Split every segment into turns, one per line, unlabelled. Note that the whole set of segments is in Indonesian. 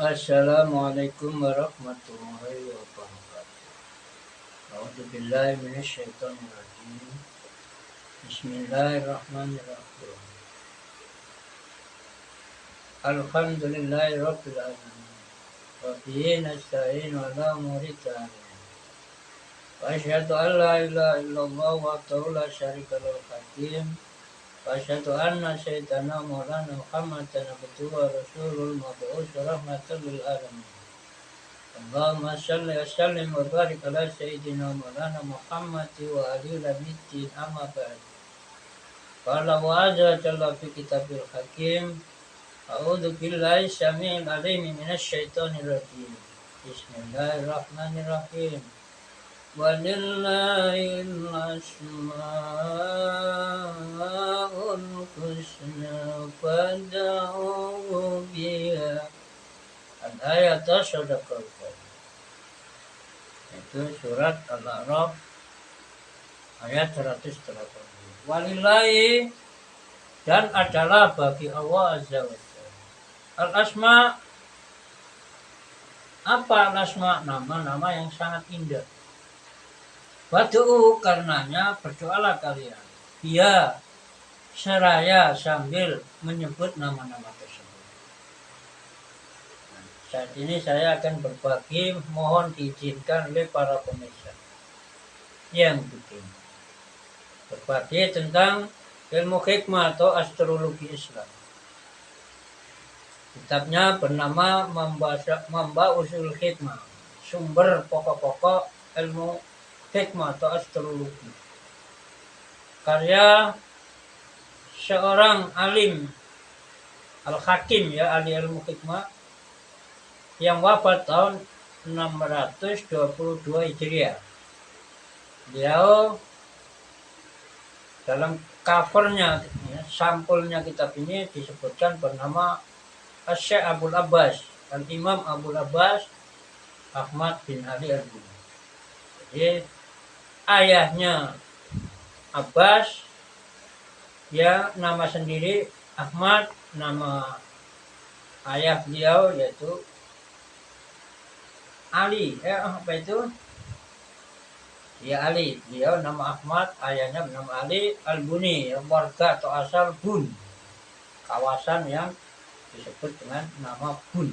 Assalamualaikum warahmatullahi wabarakatuh. A'udzubillahi minasyaitonirrajim. Bismillahirrahmanirrahim. Alhamdulillahi rabbil alamin. Wa bihi nasta'in ala umuri dunya. Wa asyhadu an la ilaha illallah wahdahu la syarika lahu al-hakim. Wa asyhadu anna sayyidana maulana Muhammadan abduhu wa rasulul mab'uts rahmatan lil alamin. Allahumma shalli wa sallim wa barik ala sayyidina maulana Muhammad wa alihi lamidin amma ba'd. Qala wa azza jalla fi kitabil hakim. A'udzu billahi syami'il alim minasy syaithanir rajim. Bismillahirrahmanirrahim. Walillahil asmaul husna fad'uhu biha. Al-ayat sadaqal itu surat Al-A'raf ayat 180. Walillahi, dan adalah bagi Allah Azza wa Jalla. Al-asma, apa al-asma? Nama-nama yang sangat indah. Wadu'u, karenanya berdoalah kalian. Dia seraya sambil menyebut nama-nama tersebut. Saat ini saya akan berbagi, mohon diizinkan oleh para pemirsa yang bikin berbagi tentang ilmu hikmah atau astrologi Islam. Kitabnya bernama Mamba Usul Hikmah, sumber pokok-pokok ilmu hikmah atau astrologi. Karya seorang alim al-hakim, ya, ahli ilmu hikmah, yang wafat tahun 622 Hijriah. Beliau dalam covernya, ya, sampulnya kitab ini disebutkan bernama Syekh Abul Abbas, Al-Imam Abul Abbas Ahmad bin Ali Al-Buni. Jadi ayahnya Abbas, ya, nama sendiri Ahmad, nama ayah beliau yaitu Ali, apa itu? Ya, Ali. Beliau nama Ahmad, ayahnya bernama Ali Al-Buni, warga atau asal Bun, kawasan yang disebut dengan nama Bun.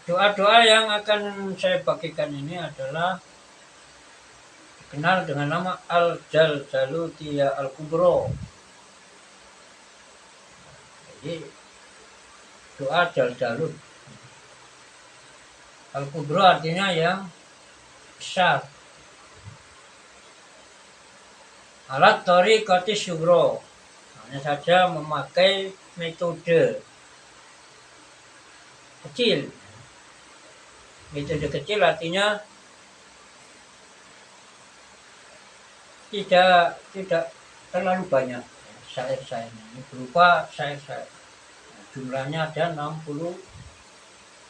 Doa-doa yang akan saya bagikan ini adalah dikenal dengan nama Al-Jaljalutiyah Al-Kubro. Jadi doa Jaljalut. Al-Kubro artinya yang besar. Alat thariqati syughra, hanya saja memakai metode kecil. Metode kecil artinya tidak terlalu banyak syair-syairnya. Ini berupa syair-syair. Jumlahnya ada 60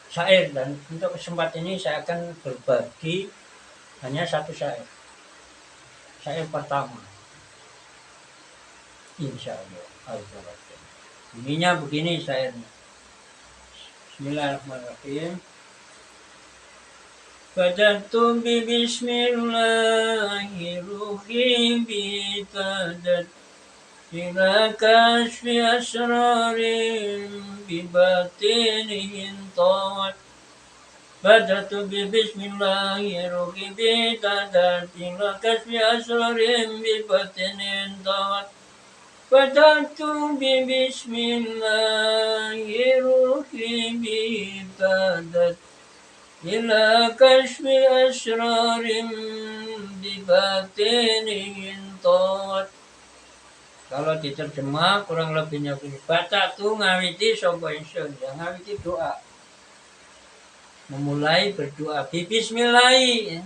syair, dan untuk kesempatan ini saya akan berbagi hanya satu syair. Syair pertama, insya Allah. Bunyinya begini syairnya. Bismillahirrahmanirrahim. Fadantu bi bismillahirrahmanirrahim bitadat ila kashfi asrarin bibatinihin tawat. Badatu bi bismillahirrahmanirrahim bitadat ila kashfi asrarin bibatinihin tawat. Badatu bi bismillahirrahmanirrahim bitadat ila kashfi asrarin bibatinihin tawat. Kalau diterjemah kurang lebihnya begini. Baca tuh ngawiti sapa ingsun, ya, ngawiti doa. Memulai berdoa bismillah, ya,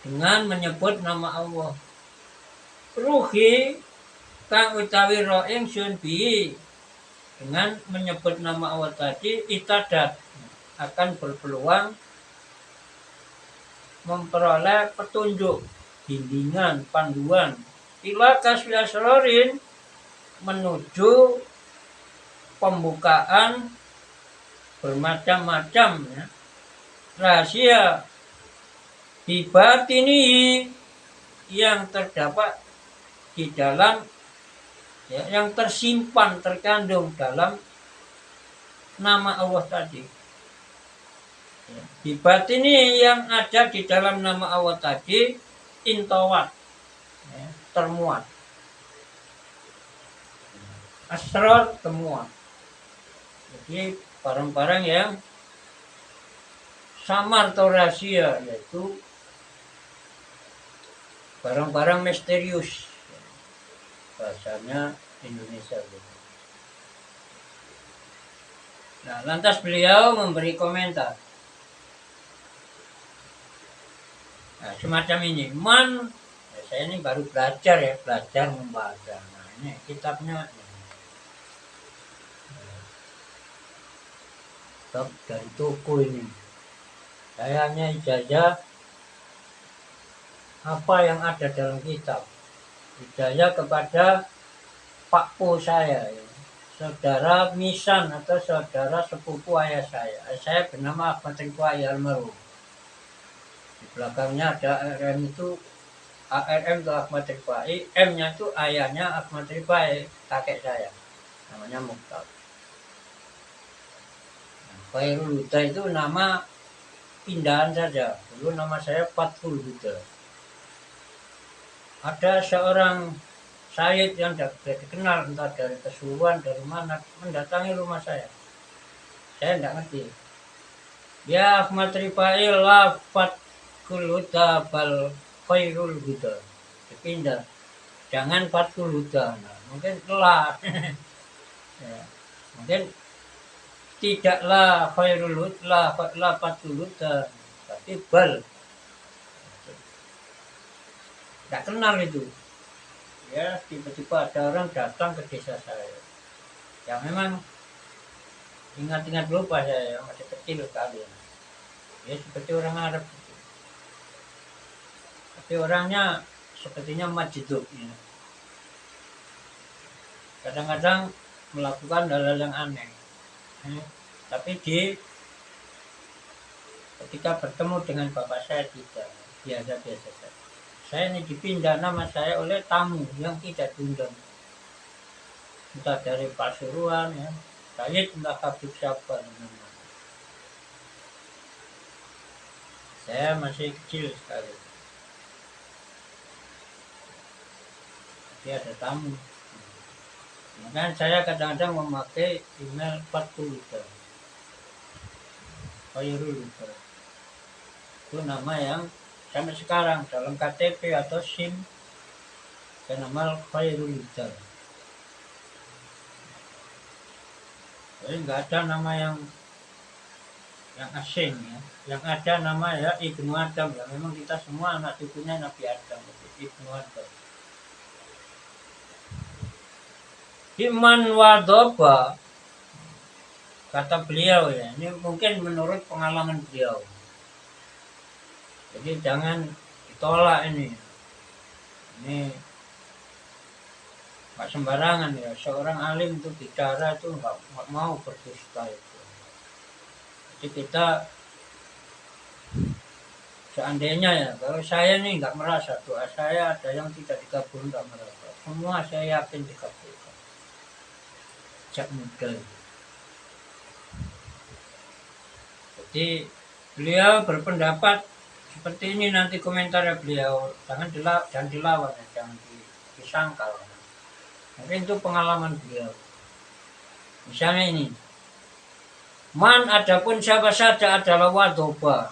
dengan menyebut nama Allah. Ruhi kang utawi ro ingsun bi, dengan menyebut nama Allah tadi itadat, akan berpeluang memperoleh petunjuk, bimbingan, panduan ila kasfi asrorin, menuju pembukaan bermacam-macam ya, rahasia bibatini yang terdapat di dalam ya, yang tersimpan terkandung dalam nama Allah tadi. Ya, bibatini yang ada di dalam nama Allah tadi intawat ya, termuat. Asrar temuan. Jadi barang-barang yang samar atau rahasia, yaitu barang-barang misterius, bahasanya Indonesia. Nah, lantas beliau memberi komentar. Nah, semacam ini. Ya, saya ini baru belajar membaca. Nah, ini kitabnya. Kitab dari toko ini. Saya hanya ijazah apa yang ada dalam kitab. Ijazah kepada Pak Po saya, ya. Saudara misan atau saudara sepupu ayah saya. Saya bernama Ahmad Rifai almarhum. Di belakangnya ada ARM itu, ARM itu Ahmad Rifai, M-nya itu ayahnya Ahmad Rifai, kakek saya. Namanya Mukhtar. Khairul Huda itu nama pindahan saja. Dulu nama saya Fathul Huda. Ada seorang Sayyid yang tidak dikenal, entah dari Kesuruan, dari mana, mendatangi rumah saya. Saya tidak ngerti. Ya Ahmad Rifai la Fathul Huda bal Khairul Huda. Dipindah. Jangan Fathul Huda. Nah, mungkin telah. Ya, mungkin tidaklah Khairul Huda, la Fathul Huda, tapi bal. Tidak kenal itu. Ya, tiba-tiba ada orang datang ke desa saya. Ya memang ingat-ingat lupa saya, masih kecil sekali. Ya seperti orang Arab gitu. Tapi orangnya sepertinya majiduk ya. Kadang-kadang melakukan hal-hal yang aneh. Tapi ketika bertemu dengan bapak saya tidak, biasa-biasa saja. Saya ini dipindah nama saya oleh tamu yang tidak diundang. Entah dari Pasuruan ya, Sayyid entah Habib siapa. Saya masih kecil sekali. Jadi ada tamu. Makanya saya kadang-kadang memakai email Fathul Huda. Khairul Huda. Itu nama yang sampai sekarang dalam KTP atau SIM saya nama Khairul Huda. Jadi nggak ada nama yang asing ya. Yang ada nama ya Ibnu Adam ya. Memang kita semua anak cucunya Nabi Adam, Ibnu Adam. Iman wadoba, kata beliau ya. Ini mungkin menurut pengalaman beliau. Jadi jangan ditolak ini. Ini nggak sembarangan ya. Seorang alim itu bicara itu nggak mau berdusta itu. Jadi kita seandainya ya, kalau saya nih nggak merasa doa saya ada yang tidak dikabul, nggak merasa. Semua saya yakin dikabulkan. Sejak muda. Jadi beliau berpendapat seperti ini, nanti komentarnya beliau. Jangan dilawan ya, jangan disangkal. Mungkin itu pengalaman beliau. Misalnya ini. Man adapun siapa saja adalah wadoba.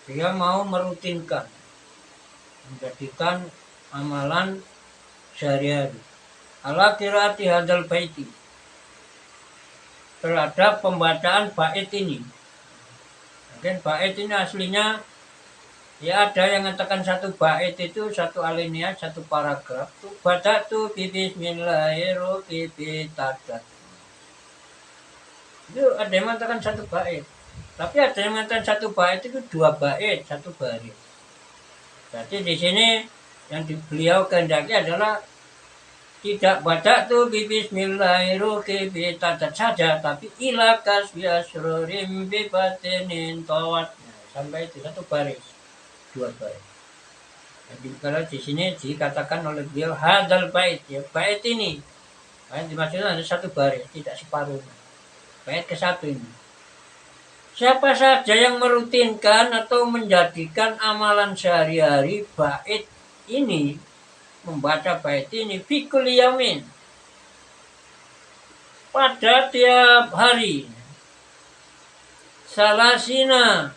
Dia mau merutinkan, menjadikan amalan sehari-hari. Ala qiraati hadzal baiti. Terhadap pembacaan bait ini. Mungkin bait ini aslinya ya ada yang mengatakan satu bait itu satu alinea, satu paragraf. Tuh baca tuh bismillahirrahmanirrahim. Itu ada yang mengatakan satu bait. Tapi ada yang mengatakan satu bait itu dua bait, satu baris. Berarti di sini yang beliau kehendaki adalah Tidak baca tuh bismillahirrahmanirrahim saja, tapi ilakas biasrorim bibatinin tawat. Nah, sampai itu satu baris, dua baris. Jadi kalau di sini dikatakan oleh beliau hadal bait, ya bait ini, bait dimaksudnya ada satu baris, tidak separuh. Bait ke satu ini. Siapa saja yang merutinkan atau menjadikan amalan sehari-hari bait ini, membaca bait ini fikul yamin, pada tiap hari, salasina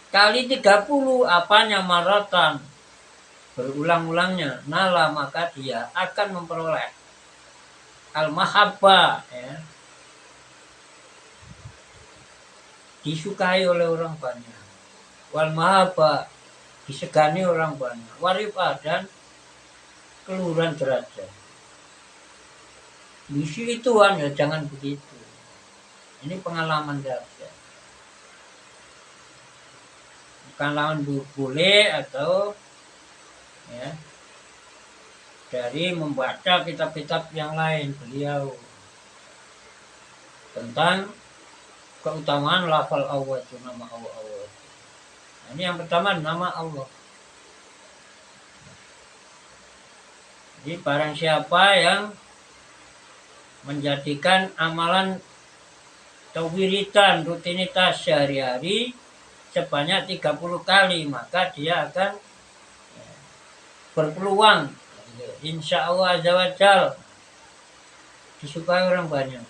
kali 30 apanya maratan, berulang-ulangnya, nala maka dia akan memperoleh al-mahabbah, ya, disukai oleh orang banyak, wal mahabbah disegani orang banyak, warifah dan keluhuran derajat. Misi ituan ya jangan begitu. Ini pengalaman saja. Pengalaman boleh atau ya dari membaca kitab-kitab yang lain beliau tentang keutamaan lafal Allah itu, nama Allah. Nah, ini yang pertama nama Allah. Jadi barang siapa yang menjadikan amalan atau wiridan rutinitas sehari-hari sebanyak 30 kali, maka dia akan berpeluang insya Allah azza wa jal disukai orang banyak.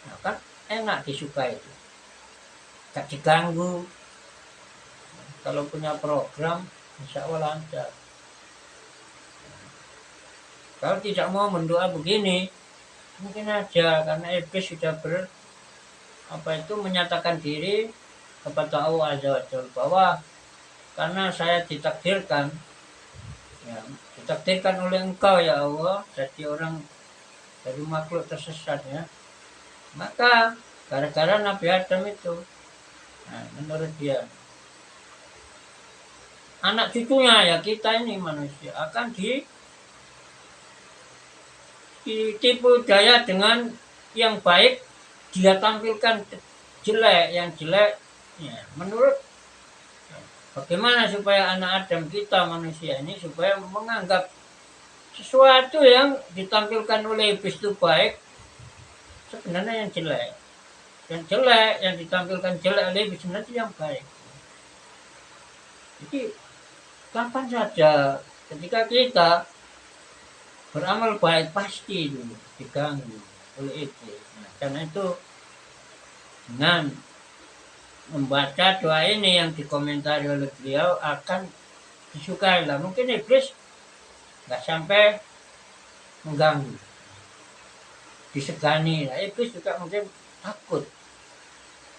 Nah, kan enak disukai itu, gak diganggu. Kalau punya program insya Allah lancar. Kalau tidak mau mendoa begini, mungkin aja karena iblis sudah menyatakan diri kepada Allah azza wa jalla bahwa karena saya ditakdirkan oleh Engkau ya Allah jadi orang dari makhluk tersesat, ya, maka gara-gara Nabi Adam itu, nah, menurut dia anak cucunya ya kita ini manusia akan ditipu daya dengan yang baik, dia tampilkan jelek, yang jelek, ya, menurut bagaimana supaya anak Adam kita manusia ini supaya menganggap sesuatu yang ditampilkan oleh iblis itu baik, sebenarnya yang jelek, dan jelek yang ditampilkan jelek oleh iblis sebenarnya yang baik. Jadi kapan saja ketika kita beramal baik pasti dulu diganggu oleh iblis. Nah, karena itu dengan membaca doa ini yang dikomentari oleh beliau akan disukai lah. Mungkin iblis nggak sampai mengganggu, disegani. Nah, iblis juga mungkin takut.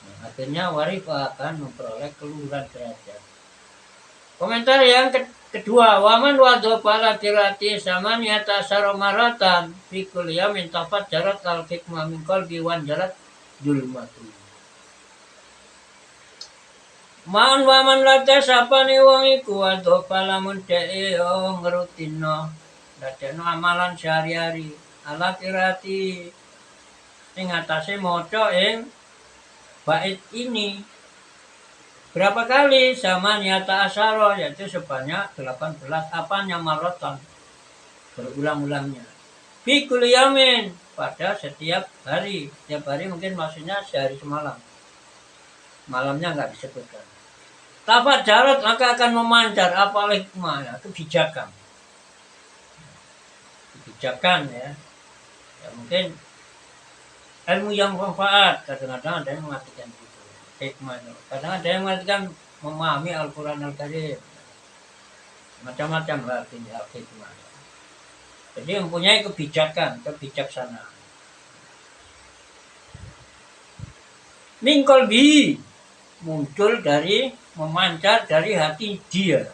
Nah, akhirnya warifah akan memperoleh keluhuran derajat. Komentar yang kedua, waman wadopala tirati sama niata saromaratan fikul yamin tafat jarat al hikmah min qalbi wan jarat julmatu. Man waman late sapane wong iku wadopala mun dhek ngrutino dadekno amalan sehari-hari ala tirati ing atase maca ing bait ini. Berapa kali? Sama niata asyara, yaitu sebanyak 18 apanya marotan, berulang-ulangnya. Fikul yamin, pada setiap hari. Setiap hari mungkin maksudnya sehari semalam. Malamnya nggak disebutkan. Tafat jarat maka akan memancar apa hikmah, kebijakan. Kebijakan, ya. Ya mungkin ilmu yang bermanfaat, kadang-kadang ada yang mengartikan hikmah. Kadang ada yang mengatakan memahami Al-Quran Al-Karim, macam-macam artinya hikmah. Jadi mempunyai kebijaksanaan. Min qalbi, muncul dari, memancar dari hati dia.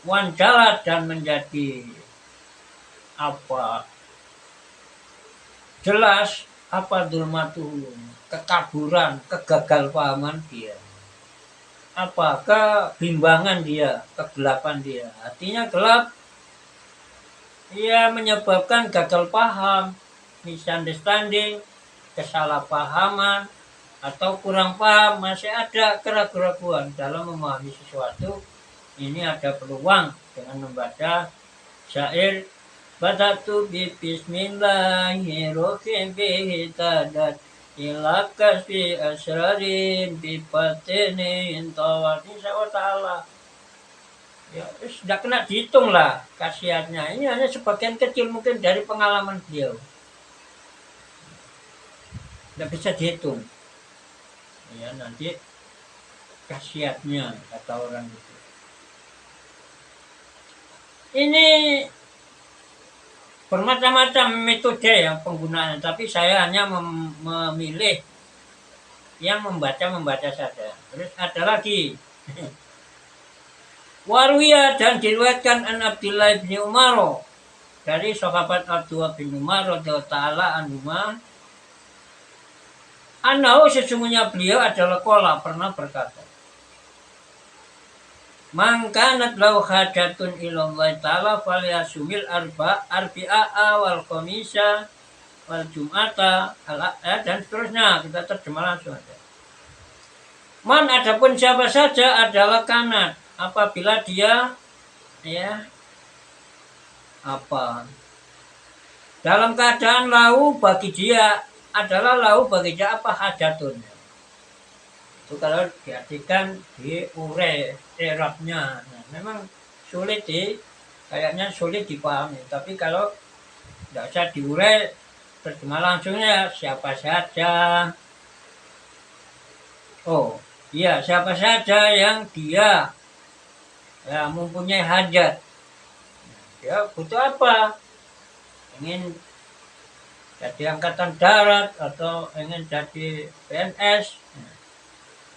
Wanjalat dan menjadi jelas dulmatuhu, kekaburan, kegagalpahaman dia. Kebimbangan dia, kegelapan dia. Hatinya gelap, ia menyebabkan gagal paham, misunderstanding, kesalahpahaman, atau kurang paham, masih ada keraguan dalam memahami sesuatu. Ini ada peluang dengan membaca syair Badatu bi bismillahirrahmanirrahim tadat ila kasfi asrarin bi batinin tawat insyaallah ta'ala. Ya, sudah kena dihitung lah khasiatnya. Ini hanya sebagian kecil mungkin dari pengalaman beliau. Tidak bisa dihitung. Ya, nanti khasiatnya kata orang itu. Ini bermacam-macam metode yang penggunaannya, tapi saya hanya memilih yang membaca saja. Terus ada lagi Warwiya, dan diriwayatkan an Abdullah bin Umar, dari sahabat Abdullah bin Umar radhiyallahu taala anhuma, annahu, sesungguhnya beliau adalah qala, pernah berkata, man kanat lahu hajatun ilallahi ta'ala falyasumil arbi'a wal khamisa wal jum'ata dan seterusnya. Kita terjemah langsung aja. Man, adapun siapa saja adalah kanat, apabila dia dalam keadaan lahu, bagi dia adalah lahu, bagi dia hajatun. Itu kalau diartikan diurai irabnya. Nah, memang kayaknya sulit dipahami. Tapi kalau tidak usah diurai, terjemah langsungnya siapa saja. Oh iya, siapa saja yang dia mempunyai hajat. Dia butuh apa? Ingin jadi angkatan darat, atau ingin jadi PNS,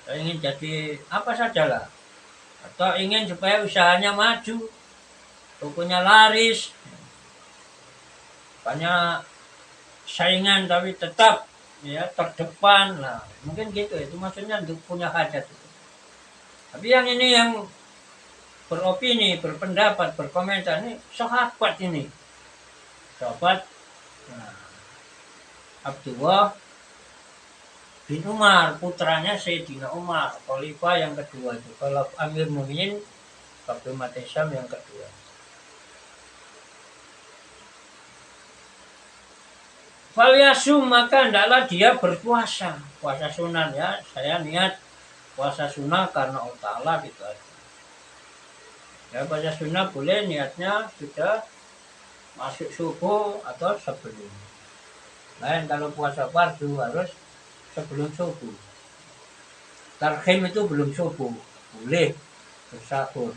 atau ingin jadi apa sajalah, atau ingin supaya usahanya maju, tokonya laris, banyak saingan tapi tetap terdepan lah, mungkin gitu. Itu maksudnya untuk punya hajat. Tapi yang ini, yang beropini, berpendapat, berkomentar, ini sahabat Abdullah bin Umar, putranya Sayyidina Umar, khalifah yang kedua itu, kalau Amir Mu'minin waktu umat Islam yang kedua. Falyasum, maka hendaklah dia berpuasa, puasa sunnah ya. Saya niat puasa sunnah karena Allah Ta'ala gitu aja. Ya, puasa sunnah boleh niatnya sudah masuk subuh atau sebelum. Lain kalau puasa fardu harus sebelum subuh. Tarhim itu belum subuh, boleh bersahur.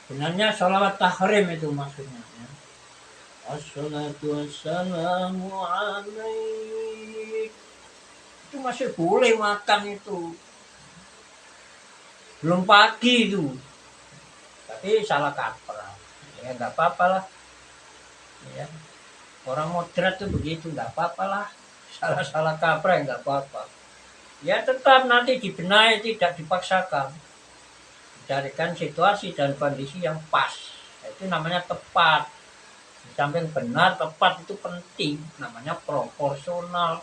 Sebenarnya sholawat tahrim itu maksudnya. Assalatu wassalamu alaik, itu masih boleh makan itu, belum pagi itu. Tapi salah kaprah ya, nggak apa-apa lah ya. Orang moderat tuh begitu, nggak apa-apa lah, salah kaprah nggak apa-apa ya. Tetap nanti dibenahi, tidak dipaksakan, dicarikan situasi dan kondisi yang pas. Itu namanya tepat. Di samping benar, tepat itu penting, namanya proporsional,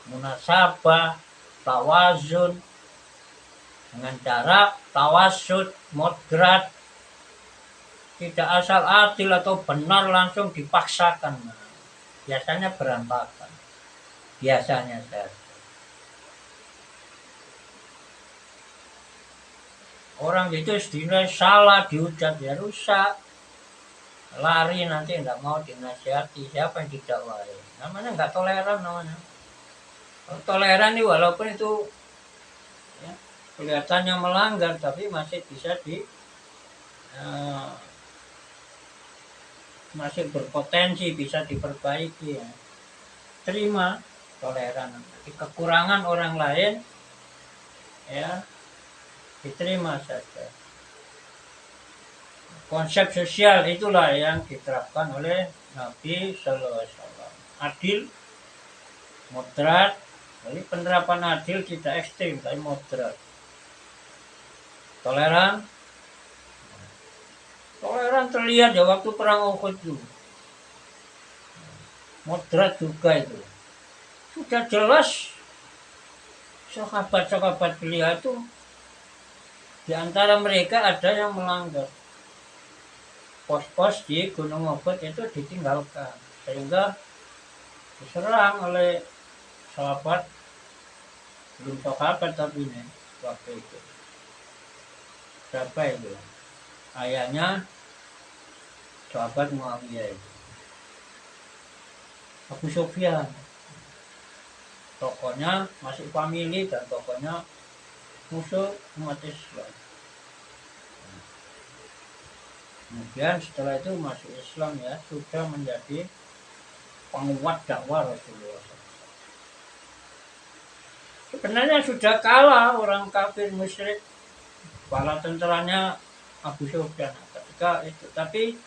munasabah, tawazun, dengan cara tawasud, moderat, tidak asal adil atau benar langsung dipaksakan. Biasanya berantakan, biasanya saja. Orang itu dinilai salah, dihujat, ya rusak, lari nanti nggak mau dinasihati. Siapa yang didakwai? Namanya nggak toleran namanya. Toleran nih, walaupun itu kelihatannya melanggar, tapi masih bisa masih berpotensi bisa diperbaiki ya. Terima, toleran. Kekurangan orang lain ya diterima saja. Konsep sosial itulah yang diterapkan oleh Nabi Sallallahu Alaihi Wasallam. Adil, moderat. Jadi penerapan adil tidak ekstrim, tapi moderat. Toleran, Toleran terlihat ya waktu perang Uhud itu. Moderat juga itu. Sudah jelas sahabat-sahabat beliau itu di antara mereka ada yang melanggar. Pos-pos di Gunung Uhud itu ditinggalkan sehingga diserang oleh sahabat, belum sahabat tapi ini waktu itu. Siapa itu? Ayahnya sahabat Muawiyah itu. Abu Sufyan. Tokohnya masih famili dan tokohnya musuh umat Islam. Kemudian setelah itu masuk Islam ya, sudah menjadi penguat dakwah Rasulullah SAW. Sebenarnya sudah kalah orang kafir musyrik, bala tentaranya Abu Sufyan ketika itu, tapi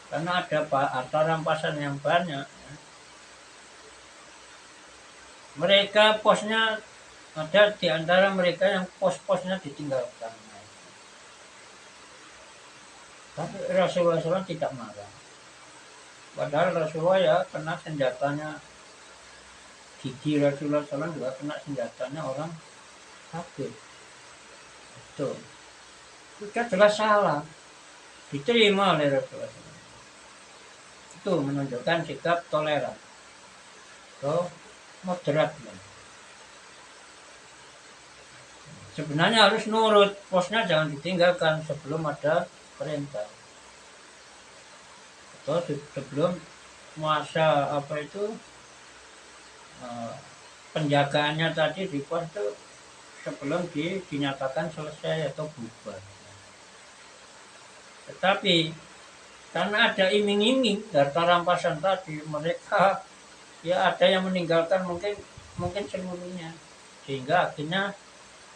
karena ada harta rampasan yang banyak, ya, mereka posnya ada di antara mereka yang pos-posnya ditinggalkan. Tapi Rasulullah SAW tidak marah. Padahal Rasulullah ya kena senjatanya, gigi Rasulullah SAW juga kena senjatanya orang kafir. Itu sudah jelas salah, diterima oleh Rasulullah SAW. Itu menunjukkan sikap toleran atau moderat. Sebenarnya harus nurut, posnya jangan ditinggalkan sebelum ada perintah atau sebelum masa penjagaannya tadi di pos itu sebelum dinyatakan selesai atau bubar. Tetapi karena ada iming-iming harta rampasan tadi, mereka ya ada yang meninggalkan mungkin seluruhnya, sehingga akhirnya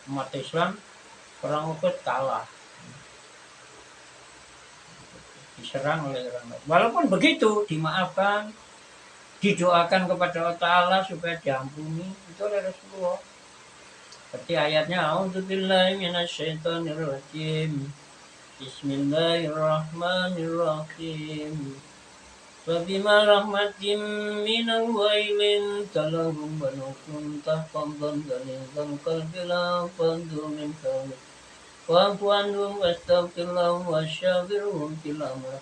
umat Islam perang Uhud kalah, diserang oleh orang lain. Walaupun begitu dimaafkan, didoakan kepada Allah Ta'ala supaya diampuni itu oleh Rasulullah. Seperti ayatnya, A'udzubillahi minasyaitonirrajim. Bismillahirrahmanirrahim. Wa bima rahmatin minallahi linta lahum wa law kunta faddan ghalidhal qalbi lanfaddu min hawlik. Wa'fu anhum wastaghfir lahum wasyawirhum fil amr.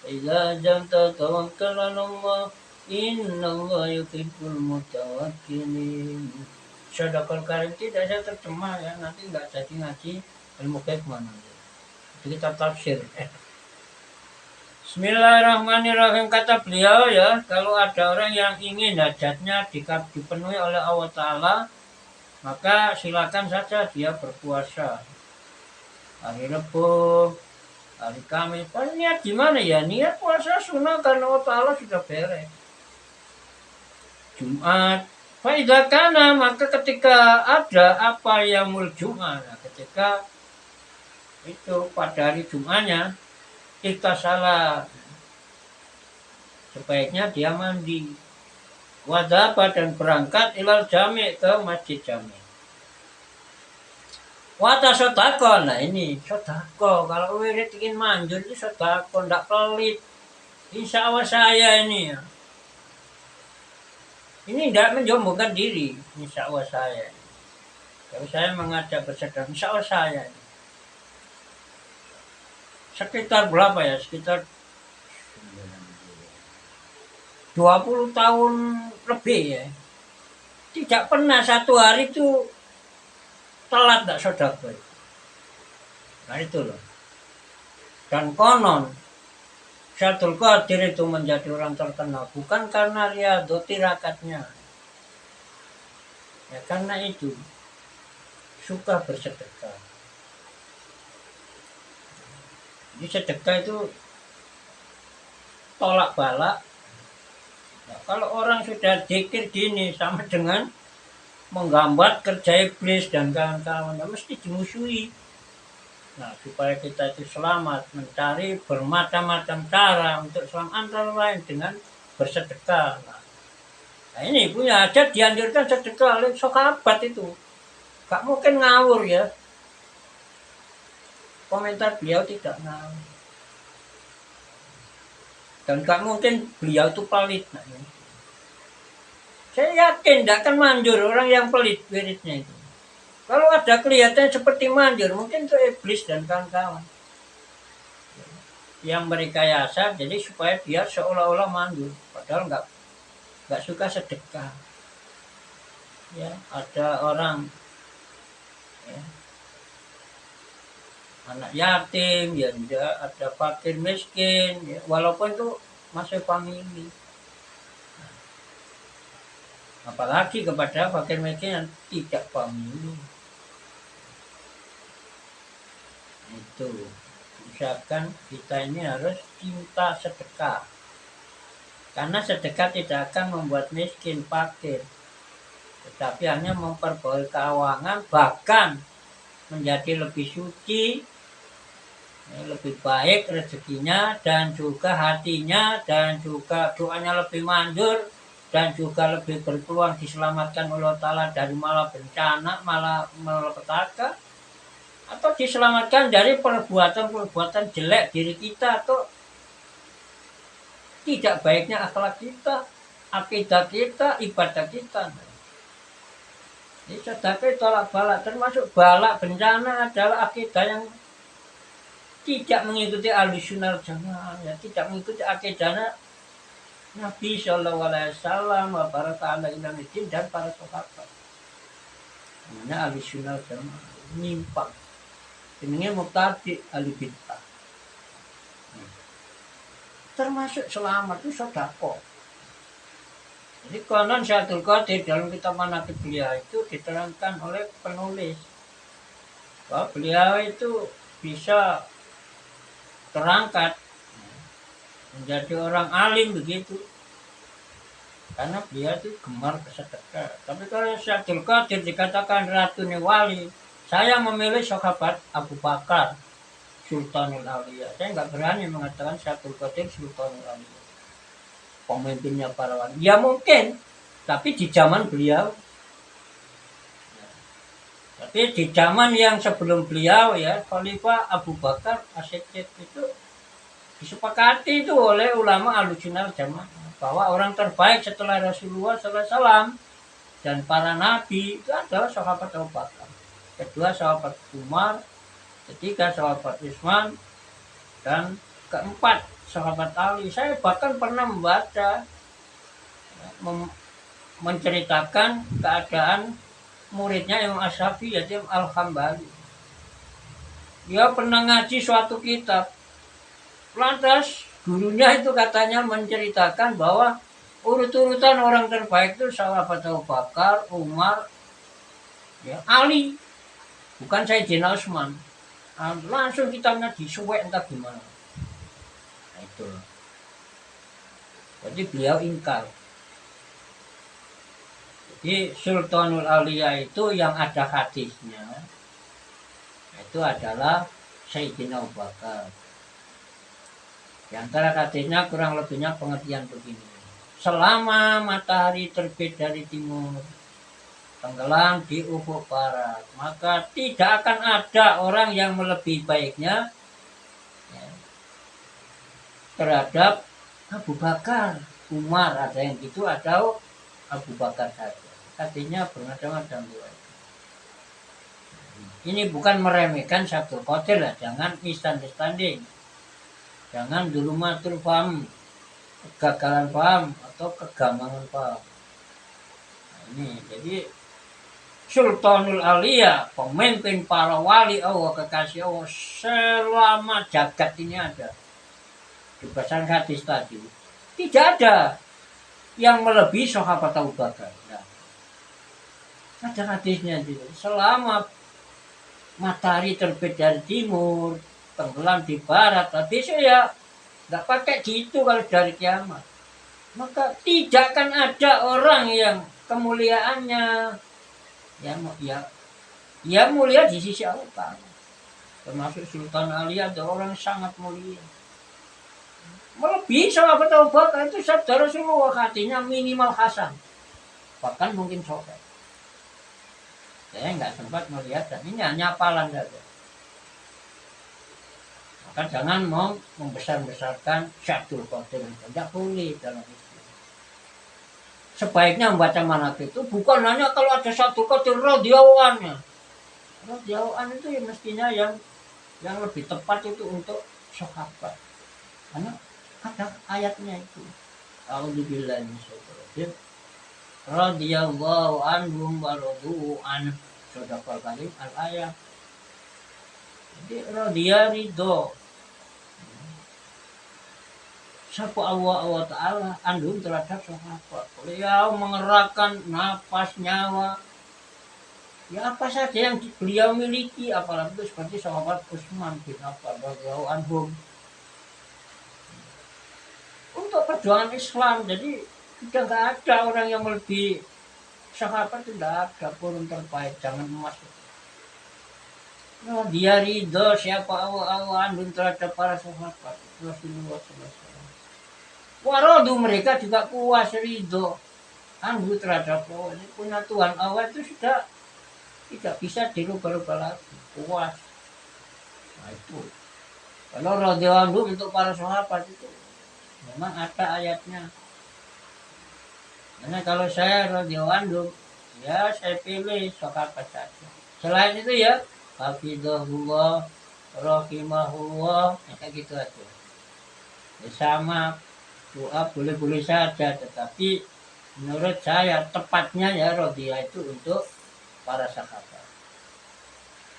Idza ja'alta tawakkal 'ala Allah, innallaha yuhibbul mutawakkilin. Sadaqal karim tidak saya terjemah ya, nanti enggak jadi ngaji ilmu gaib mana. Jadi kita tafsir. Bismillahirrahmanirrahim, kata beliau ya, kalau ada orang yang ingin hajatnya dipenuhi oleh Allah Ta'ala, maka silakan saja dia berpuasa hari Rabu, hari Kamis. Niat gimana ya? Niat puasa sunnah karena Allah Ta'ala sudah beres. Jumat, faidakana, maka ketika ada apa yang Jumat, ketika itu pada hari Jumatnya kita salah, sebaiknya dia mandi, wadaba dan berangkat ilal jami' ke masjid jami'. Wata sodako, nah ini sodako, kalau wirid ingin manjur itu sodako, tidak pelit. Insya Allah saya ini tidak menjombongkan diri, insya Allah saya. Kalau saya mengajak bersedekah, insya Allah saya. Sekitar berapa ya? Sekitar 20 tahun lebih ya. Tidak pernah satu hari itu telat tak sedekah. Nah itu loh. Dan konon Syaikhul Qadir itu menjadi orang terkenal bukan karena riyadhah tirakatnya. Ya karena itu suka bersedekah. Jadi sedekah itu tolak balak. Nah, kalau orang sudah zikir gini sama dengan menggambar kerja iblis dan kawan-kawan, mesti dimusuhi. Nah, supaya kita itu selamat, mencari bermacam-macam cara untuk selamat, antara lain dengan bersedekah. Nah ini punya hajat dianjurkan sedekah oleh sahabat itu. Gak mungkin ngawur ya. komentar beliau tidak ngaruh. Dan gak mungkin beliau itu pelit. Saya yakin tidak akan manjur orang yang pelit wiridnya itu. Kalau ada kelihatan seperti manjur, mungkin itu iblis dan kawan-kawan yang merekayasa, jadi supaya dia seolah-olah manjur, padahal nggak suka sedekah. Ya, ada orang ya, anak yatim, ya ada fakir miskin, ya, walaupun itu masih famili. Apalagi kepada fakir miskin yang tidak famili. Itu misalkan kita ini harus cinta sedekah, karena sedekah tidak akan membuat miskin fakir, tetapi hanya memperbaiki keuangan, bahkan menjadi lebih suci, lebih baik rezekinya, dan juga hatinya, dan juga doanya lebih manjur, dan juga lebih berpeluang diselamatkan oleh Allah Ta'ala dari bencana, malapetaka, atau diselamatkan dari perbuatan-perbuatan jelek diri kita, atau tidak baiknya akhlak kita, akidah kita, ibadah kita. Ini sedekah tolak balak, termasuk balak bencana adalah akidah yang tidak mengikuti Ahlussunnah Jamaah, ya, tidak mengikuti akidahnya Nabi Shallallahu Alaihi Wasallam, dan para sahabat. Namanya Ahlussunnah Jamaah, nyimpang. Ini mubtadi ahli bid'ah. Termasuk selamat itu sedekah. Jadi konon Syaikhul Qadir dalam kitab Manaqib beliau itu diterangkan oleh penulis bahwa beliau itu bisa terangkat menjadi orang alim begitu, karena beliau itu gemar bersedekah. Tapi kalau Syaikhul Qadir dikatakan ratunya wali, saya memilih sahabat Abu Bakar Sultanul Aulia. Saya nggak berani mengatakan Syaikhul Qadir Sultanul Aulia, pemimpinnya para wali. Ya mungkin, tapi di zaman beliau. Tapi di zaman yang sebelum beliau, ya, Khalifah Abu Bakar As-Siddiq itu disepakati itu oleh ulama Ahlussunnah Jamaah bahwa orang terbaik setelah Rasulullah SAW dan para nabi itu adalah sahabat Abu Bakar, kedua sahabat Umar, ketiga sahabat Utsman, dan keempat sahabat Ali. Saya bahkan pernah membaca menceritakan keadaan muridnya Imam Asy-Syafi'i, yaitu Al-Hambali. Dia pernah ngaji suatu kitab, lantas gurunya itu katanya menceritakan bahwa urut-urutan orang terbaik itu sahabat Abu Bakar, Umar, ya, Ali, bukan Sayyidina Utsman. Langsung kitabnya disuwek entah gimana. Nah, itu. Jadi beliau ingkar. Jadi Sultanul Aulia itu yang ada hadisnya itu adalah Sayyidina Abu Bakar. Di antara hadisnya kurang lebihnya pengertian begini: selama matahari terbit dari timur, tenggelam di ufuk barat, maka tidak akan ada orang yang melebihi baiknya, ya, terhadap Abu Bakar, Umar, ada yang gitu, atau Abu Bakar saja. Artinya bermacam-macam. Ini bukan meremehkan Syaikhul Qadir lah, jangan misunderstanding, jangan dulu matur paham, kegagalan paham atau kegambangan paham. Nah, ini jadi Sultanul Aulia, pemimpin para wali Allah, kekasih Allah selama jagat ini ada. Di berdasarkan hadis tadi, tidak ada yang melebihi sahabat Abu Bakar. Nah, ada hadisnya juga. Selama matahari terbit dari timur, tenggelam di barat, hadisnya ya nggak pakai gitu kalau dari kiamat. Maka tidak akan ada orang yang kemuliaannya ya mulia di sisi Allah. Termasuk Sultan Ali ada orang sangat mulia. Melebihi sahabat Abu Bakar itu sabda Rasulullah, hatinya minimal hasan, bahkan mungkin sobat. Saya nggak sempat melihat, dan ini hanya hafalan saja. Maka jangan mau membesar-besarkan Syaikhul Qadir, tidak boleh dalam Islam. Sebaiknya membaca manaqib itu bukan hanya kalau ada Syaikhul Qadir radhiyallahu anhu. Radhiyallahu anhu itu ya mestinya yang lebih tepat itu untuk sahabat. Karena ada ayatnya itu. A'udzubillahi minasyaitonir rajim. Radhiyallahu anhum wa radu an. Sadaqal karim al-ayat. Jadi radhiya ridho. Siapa Allah Ta'ala andun terhadap sahabat. Beliau mengerahkan nafas nyawa. Ya apa saja yang beliau miliki, apalagi itu seperti sahabat Utsman bin Affan radhiyallahu anhum. Untuk perjuangan Islam, jadi sudah nggak ada orang yang lebih sahabat, tidak ada pun terbaik, jangan masuk. Nah, dia ridho siapa Allah andun terhadap para sahabat Rasulullah SAW. Warodu mereka juga puas ridho andun terhadap Allah. Punya Tuhan Allah itu sudah tidak bisa dirubah-rubah lagi, puas. Nah itu kalau radhiyallahu untuk para sahabat itu memang ada ayatnya. Karena kalau saya radhiyallahu ya saya pilih sahabat saja. Selain itu ya hafizahullah, rahimahullah, kayak gitu aja. Ya, sama doa boleh-boleh saja, tetapi menurut saya tepatnya ya radhiyallahu itu untuk para sahabat.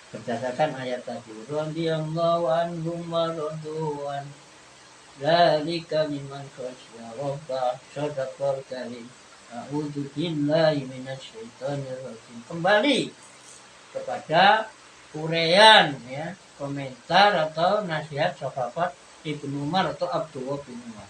Berdasarkan ayat tadi, radhiyallahu anhum wa radu an. Dzalika liman khasyya rabbah. Shadaqal karim. A'udzu billahi minasyaitonir rajim. Kembali kepada uraian ya, komentar atau nasihat sahabat Ibnu Umar atau Abdullah bin Umar.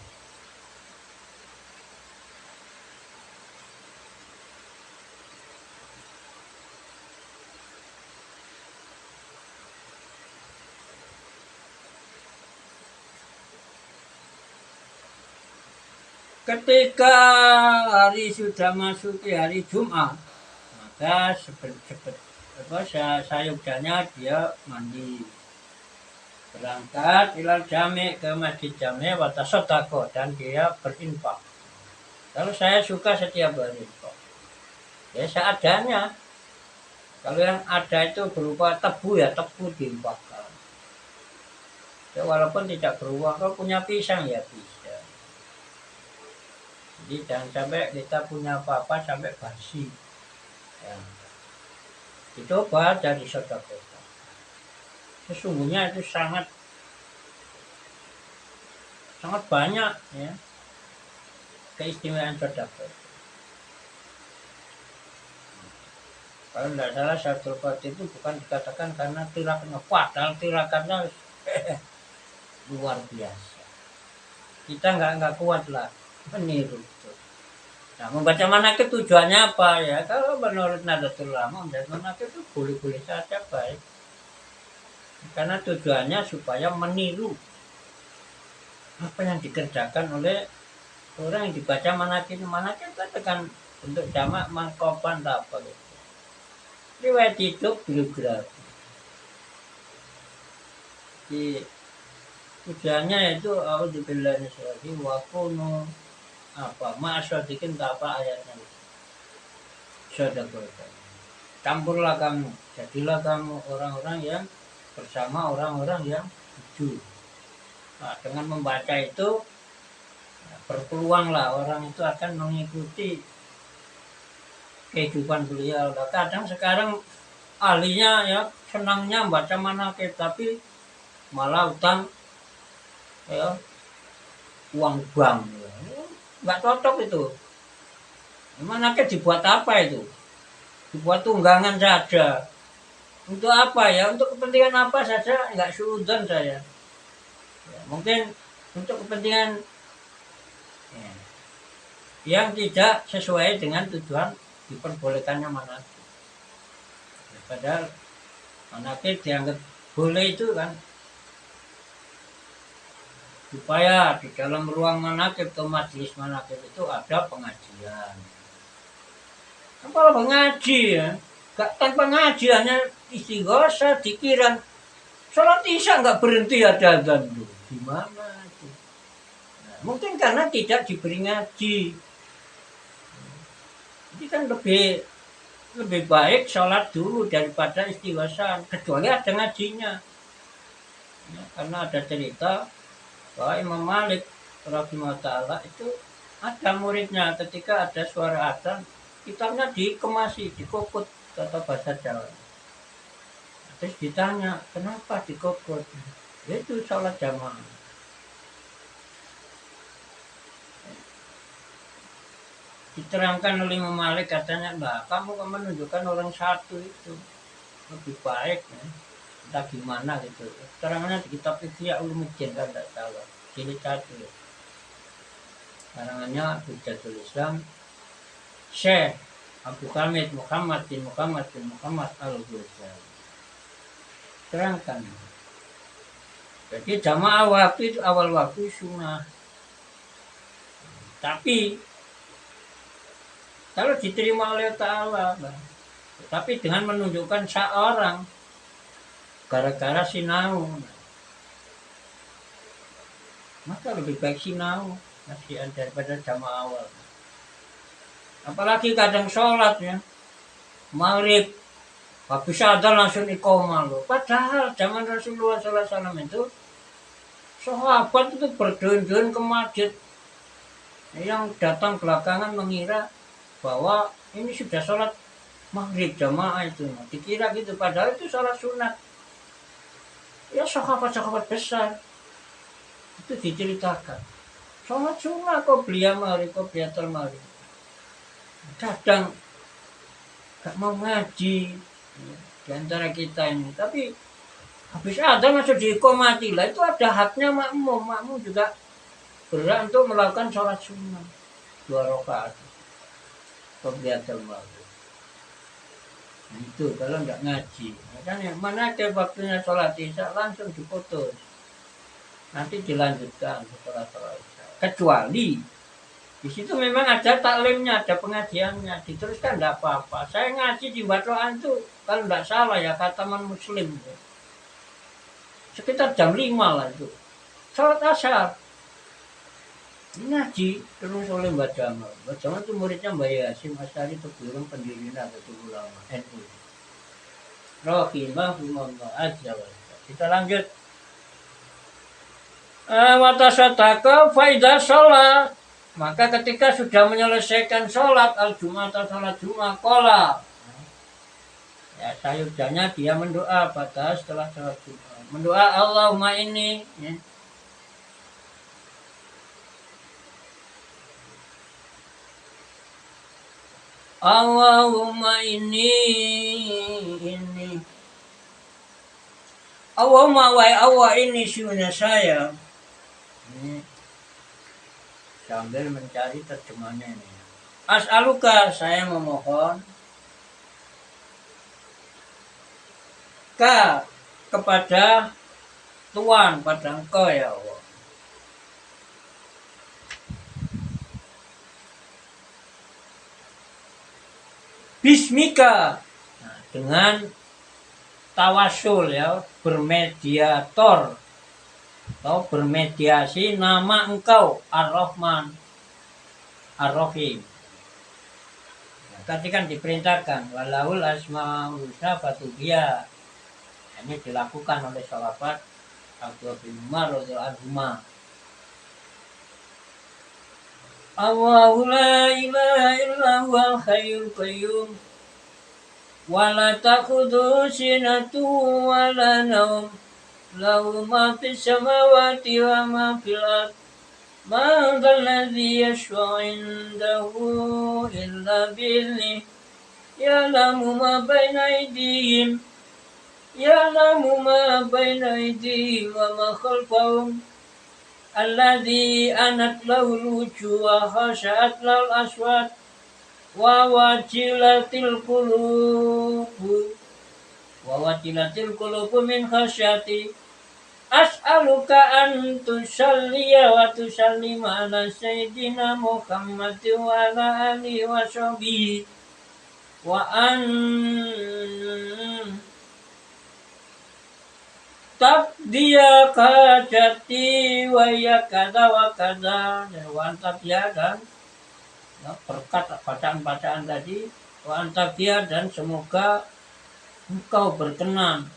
Ketika hari sudah masuk hari Jumat, maka sayudannya dia mandi, berangkat ilal jami' ke masjid jami' wa tasaddaqo, dan dia berinfak. Kalau saya suka setiap berinfak, ya seadanya. Kalau yang ada itu berupa tebu ya tebu diinfakkan. Ya walaupun tidak beruang, kalau punya pisang ya bisa. Jadi jangan sampai kita punya apa-apa sampai basi. Ya. Dicoba dari sedekah. Sesungguhnya itu sangat banyak ya keistimewaan sedekah. Kalau tidak salah Syaikhul Qadir itu bukan dikatakan karena tirakannya, padahal tirakannya luar biasa. Kita nggak kuat lah meniru. Nah, membaca manaqib tujuannya apa ya? Kalau menurut Nahdlatul Ulama, membaca manaqib itu boleh-boleh saja baik. Karena tujuannya supaya meniru apa yang dikerjakan oleh orang yang dibaca manaqib. Manaqib itu kan bentuk jamak mangkopan apa gitu. Riwayat hidup biografi. Di tujuannya itu a'udzubillahi minasyaitonir rajim wa kunu apa ma'asyadikin apa ayatnya sedekah. Campurlah kamu, jadilah kamu orang-orang yang bersama orang-orang yang jujur. Nah, dengan membaca itu berpeluang lah orang itu akan mengikuti kehidupan beliau. Nah, kadang sekarang ahlinya ya senangnya membaca manaqib tapi malah utang ya uang bank ya. Nggak cocok itu. Manaqib dibuat apa itu? Dibuat tunggangan saja. Untuk apa ya? Untuk kepentingan apa saja? Nggak suudzon saya. Ya, mungkin untuk kepentingan ya, yang tidak sesuai dengan tujuan diperbolehkannya manaqib. Ya, padahal manaqib dianggap boleh itu kan supaya di dalam ruang manaqib atau majelis manaqib itu ada pengajian. Kalau mengaji ya, tanpa ngaji hanya istighosah, dikiran, Sholat isya nggak berhenti ada azan tuh. Gimana itu? Nah, mungkin karena tidak diberi ngaji. Jadi kan lebih baik sholat dulu daripada istighosah, kecuali ada ngajinya. Ya, karena ada cerita bahwa Imam Malik rahimahullah ta'ala itu ada muridnya ketika ada suara adzan, kitabnya dikemasi, dikokut kata bahasa Jawa. Terus ditanya, kenapa dikokut? Itu sholat jamaah. Diterangkan oleh Imam Malik, katanya, nah kamu menunjukkan orang satu itu lebih baik ya. Entah gimana gitu. Terangannya di kitab Ihya Ulumuddin kan tidak salah. Jilid 1. Karangannya Hujjatul Islam Syekh Abu Hamid Muhammad bin Muhammad Al-Ghazali. Terangkan. Jadi jamaah waktu itu awal waktu sunnah. Tapi kalau diterima oleh Ta'ala, tapi dengan menunjukkan seorang gara-gara sinau, maka lebih baik sinau daripada jamaah awal. Apalagi kadang sholat ya, maghrib, habis ada langsung iqomah loh. Padahal zaman Rasulullah SAW itu sahabat itu berduyun-duyun ke masjid. Yang datang belakangan mengira bahwa ini sudah sholat maghrib jamaah itu. Dikira gitu, padahal itu sholat sunat. Ya sahabat-sahabat besar itu diceritakan. Sholat sunat qobliyah maghrib, qobliyatul maghrib. Kadang gak mau ngaji di antara kita ini, tapi habis ada masuk diiqomati lah, itu ada haknya makmum juga berhak untuk melakukan sholat sunnah 2 rakaat qobliyatul maghrib. Nah, itu kalau nggak ngaji, makanya mana ada waktunya sholat isya langsung diputus, nanti dilanjutkan setelah sholat isya, kecuali di situ memang ada taklimnya, ada pengajiannya, diteruskan enggak apa-apa. Saya ngaji di Batoan itu kalau enggak salah ya Khataman Muslim itu. Sekitar jam 5 lah itu. Salat Asar. Ngaji terus oleh Mbak Jamal. Mbak Jamal itu muridnya Mbak Yasin Asyari Tegulang, pendiri Nahdlatul Ulama NU. Rahimahullah azza wa jalla. Kita lanjut. Wa tasaddaqa fa idza shalat. Maka ketika sudah menyelesaikan sholat al-Jum'ah atau sholat Jum'ah, kola. Ya, sayurjanya dia mendoa pada setelah sholat Jum'ah. Mendoa Allahumma ini. Ya. Allahumma ini. Allahumma wa Allah ini sunnah saya. Ini. Sambil mencari terjemahnya ini. As'aluka, saya memohon kepada Tuhan, pada Engkau ya Allah. Bismika, nah, dengan tawasul ya, bermediator atau bermediasi nama Engkau Ar-Rahman Ar-Rahim. Nah, tadi kan diperintahkan walahul asmaul husna fatubia. Ini dilakukan oleh sahabat Abdullah bin Umar radhiyallahu anhu. Allahu la ilaha illa huwal hayyul qayyum wa la ta'khudhuhu sinatun wa la nawm. Lahu ma fis samawati wa ma fil ard. Man dhal ladzi yashfa'u 'indahu illa bi'idhnihi. Ya'lamu ma baina aydihim wa ma khalfahum. Alladzi anat lahul wujuh wa khashat lal aswat wa wajilatil qulubu min khasyati. As'aluka an tusalliya wa tusallima ala sayyidina Muhammad wa ala alihi wa sahbihi wa an dia kajati wa ya kada wa kada. Wantap dia dan berkat bacaan-bacaan tadi, wantap dia dan semoga engkau berkenan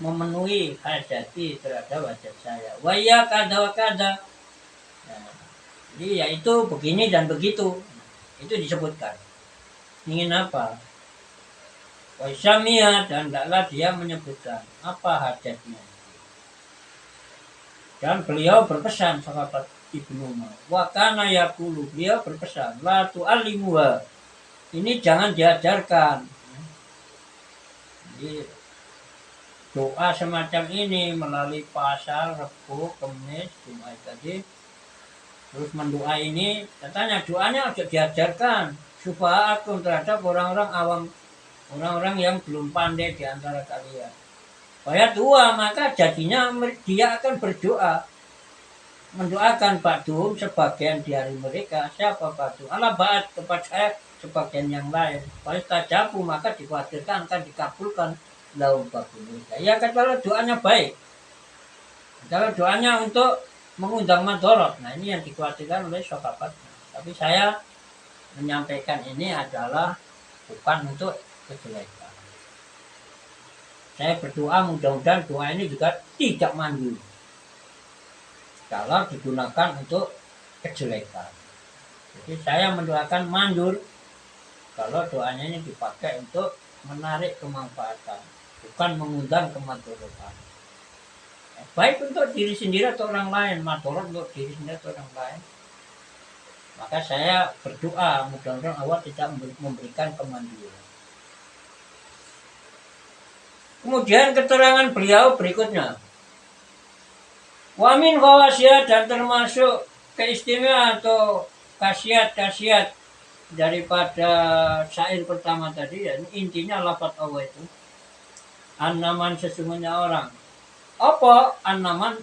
memenuhi hajati terhadap wajah saya. Wa ya kada wa kada. Nah, jadi yaitu begini dan begitu. Itu disebutkan. Ingin apa? Waisamia dan tidaklah dia menyebutkan apa hajatnya. Dan beliau berpesan sahabat Ibnu Umar. Wa kana yaqulu, beliau berpesan, la tu'allimuha. Ini jangan diajarkan. Jadi doa semacam ini melalui pasal, Rebo, Kamis, Jumat tadi. Terus mendoa ini, katanya doanya harus diajarkan supaya aku terhadap orang-orang awam, orang-orang yang belum pandai di antara kalian. Supaya tua, maka jadinya dia akan berdoa. Mendoakan Ba'dum sebagian dari mereka. Siapa Ba'dum? Allah ba'ad kepada saya sebagian yang lain. Supaya tajabu, maka dikhawatirkan akan dikabulkan. Lau Ba'dum. Ya kan kalau doanya baik. Kalau doanya untuk mengundang madorot. Nah ini yang dikhawatirkan oleh sahabat. Tapi saya menyampaikan ini adalah bukan untuk kejelekan. Saya berdoa mudah-mudahan doa ini juga tidak manjur kalau digunakan untuk kejelekan. Jadi saya mendoakan manjur kalau doanya ini dipakai untuk menarik kemanfaatan, bukan mengundang kemadorotan. Baik untuk diri sendiri atau orang lain, madorot untuk diri sendiri atau orang lain. Maka saya berdoa mudah-mudahan Allah tidak memberikan kemanjuran. Kemudian keterangan beliau berikutnya. Wa min khawasiyat, dan termasuk keistimewaan atau khasiat-khasiat daripada syair pertama tadi, ya, intinya lafaz Allah itu. An-naman sesungguhnya orang. Apa an-naman?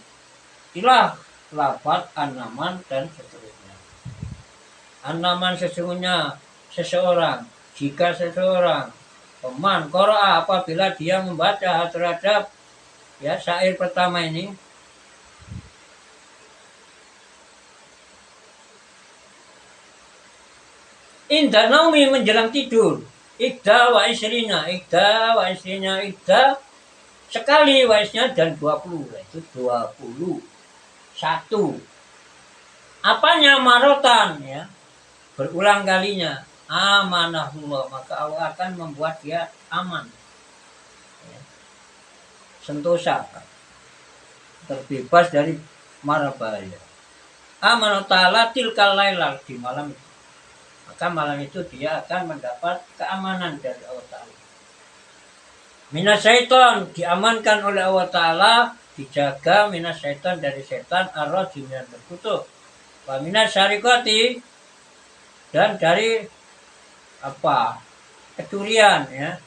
Ilah lafaz an-naman dan seterusnya. An-naman sesungguhnya seseorang, jika seseorang peman qara'a apabila dia membaca terhadap ya syair pertama ini, inda naumi menjelang tidur, ikda wa isrina sekali wa isnya dan 20, itu 21. Apanya marotan ya, berulang kalinya. Amanahullah, maka Allah akan membuat dia aman, ya, sentosa, terbebas dari mara bahaya. Amanah ta'ala tilkal lailal, di malam itu, maka malam itu dia akan mendapat keamanan dari Allah Ta'ala. Minas syaitan, diamankan oleh Allah Ta'ala, dijaga minas syaitan dari setan, ar-rajim yang terkutuk, wa minas syarikati, dan dari kecurian ya,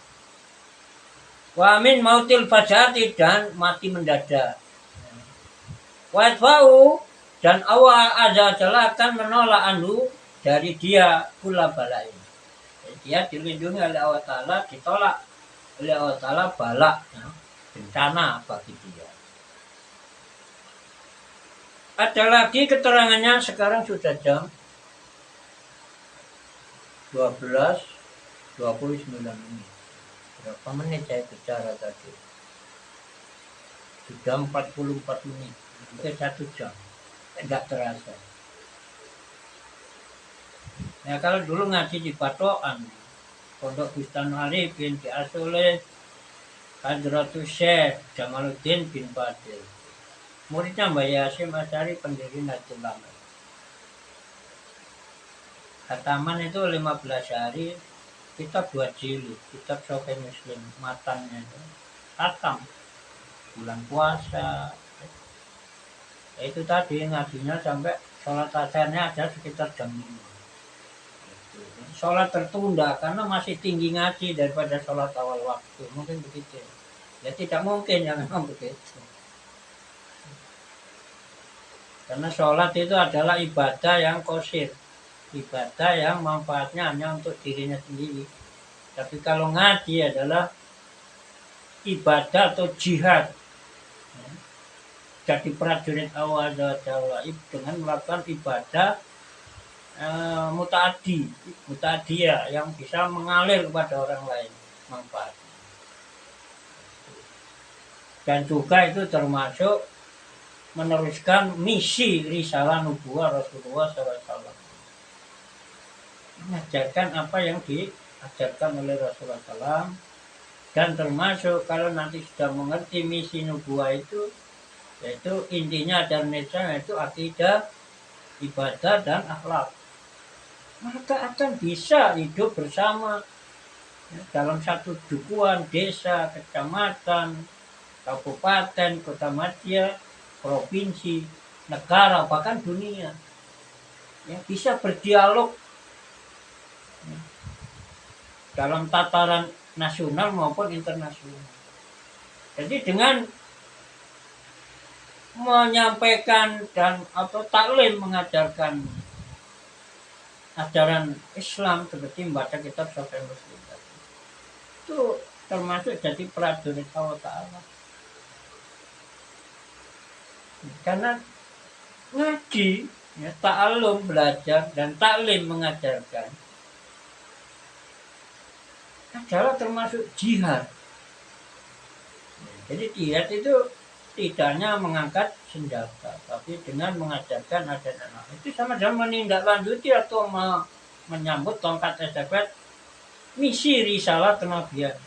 wa min mautil fajati, dan mati mendadak, wa yadfa'u, dan Allah azza jalla akan menolak anhu dari dia kula balain. Dia dilindungi oleh Allah Ta'ala, ditolak oleh Allah Ta'ala balak ya, bencana bagi dia. Ada lagi keterangannya, sekarang sudah jam 12:29 menit. Berapa menit saya bicara tadi? Sudah 44 menit. Hampir 1 jam. Tidak terasa. Ya kalau dulu ngaji di Patokan, Pondok Bustan Arifin, diasuh oleh Hadratus Syekh Jamaluddin bin Fadil. Muridnya Mbak Yasim Asyari, pendiri Nahdlatul Ulama. Khataman itu 15 hari, kitab 2 jilid, kitab Sahih Muslim, matannya itu khatam bulan puasa. Itu tadi ngajinya sampai sholat asarnya ada sekitar jam 5. Sholat tertunda karena masih tinggi ngaji daripada sholat awal waktu, mungkin begitu. Ya tidak mungkin ya, memang begitu. Karena sholat itu adalah ibadah yang qasir, ibadah yang manfaatnya hanya untuk dirinya sendiri. Tapi kalau ngaji adalah ibadah atau jihad, jadi prajurit Allah Jalla dengan melakukan ibadah mutaadiyah yang bisa mengalir kepada orang lain manfaat. Dan juga itu termasuk meneruskan misi risalah nubuwah Rasulullah SAW, mengajarkan apa yang diajarkan oleh Rasulullah SAW. Dan termasuk kalau nanti sudah mengerti misi nubuwah itu, yaitu intinya dan Islam itu akidah, ibadah dan akhlak, maka akan bisa hidup bersama dalam satu dukuhan, desa, kecamatan, kabupaten, kota madya, provinsi, negara, bahkan dunia, ya, bisa berdialog dalam tataran nasional maupun internasional. Jadi dengan menyampaikan dan atau taklim mengajarkan ajaran Islam seperti membaca kitab Sahih Muslim itu termasuk jadi prajurit Allah Ta'ala. Karena ngaji, ya, ta'alum belajar dan taklim mengajarkan adalah termasuk jihad. Jadi jihad itu tidak hanya mengangkat senjata, tapi dengan mengajarkan ajaran. Itu sama dengan menindaklanjuti atau menyambut tongkat estafet misi risalah kenabian.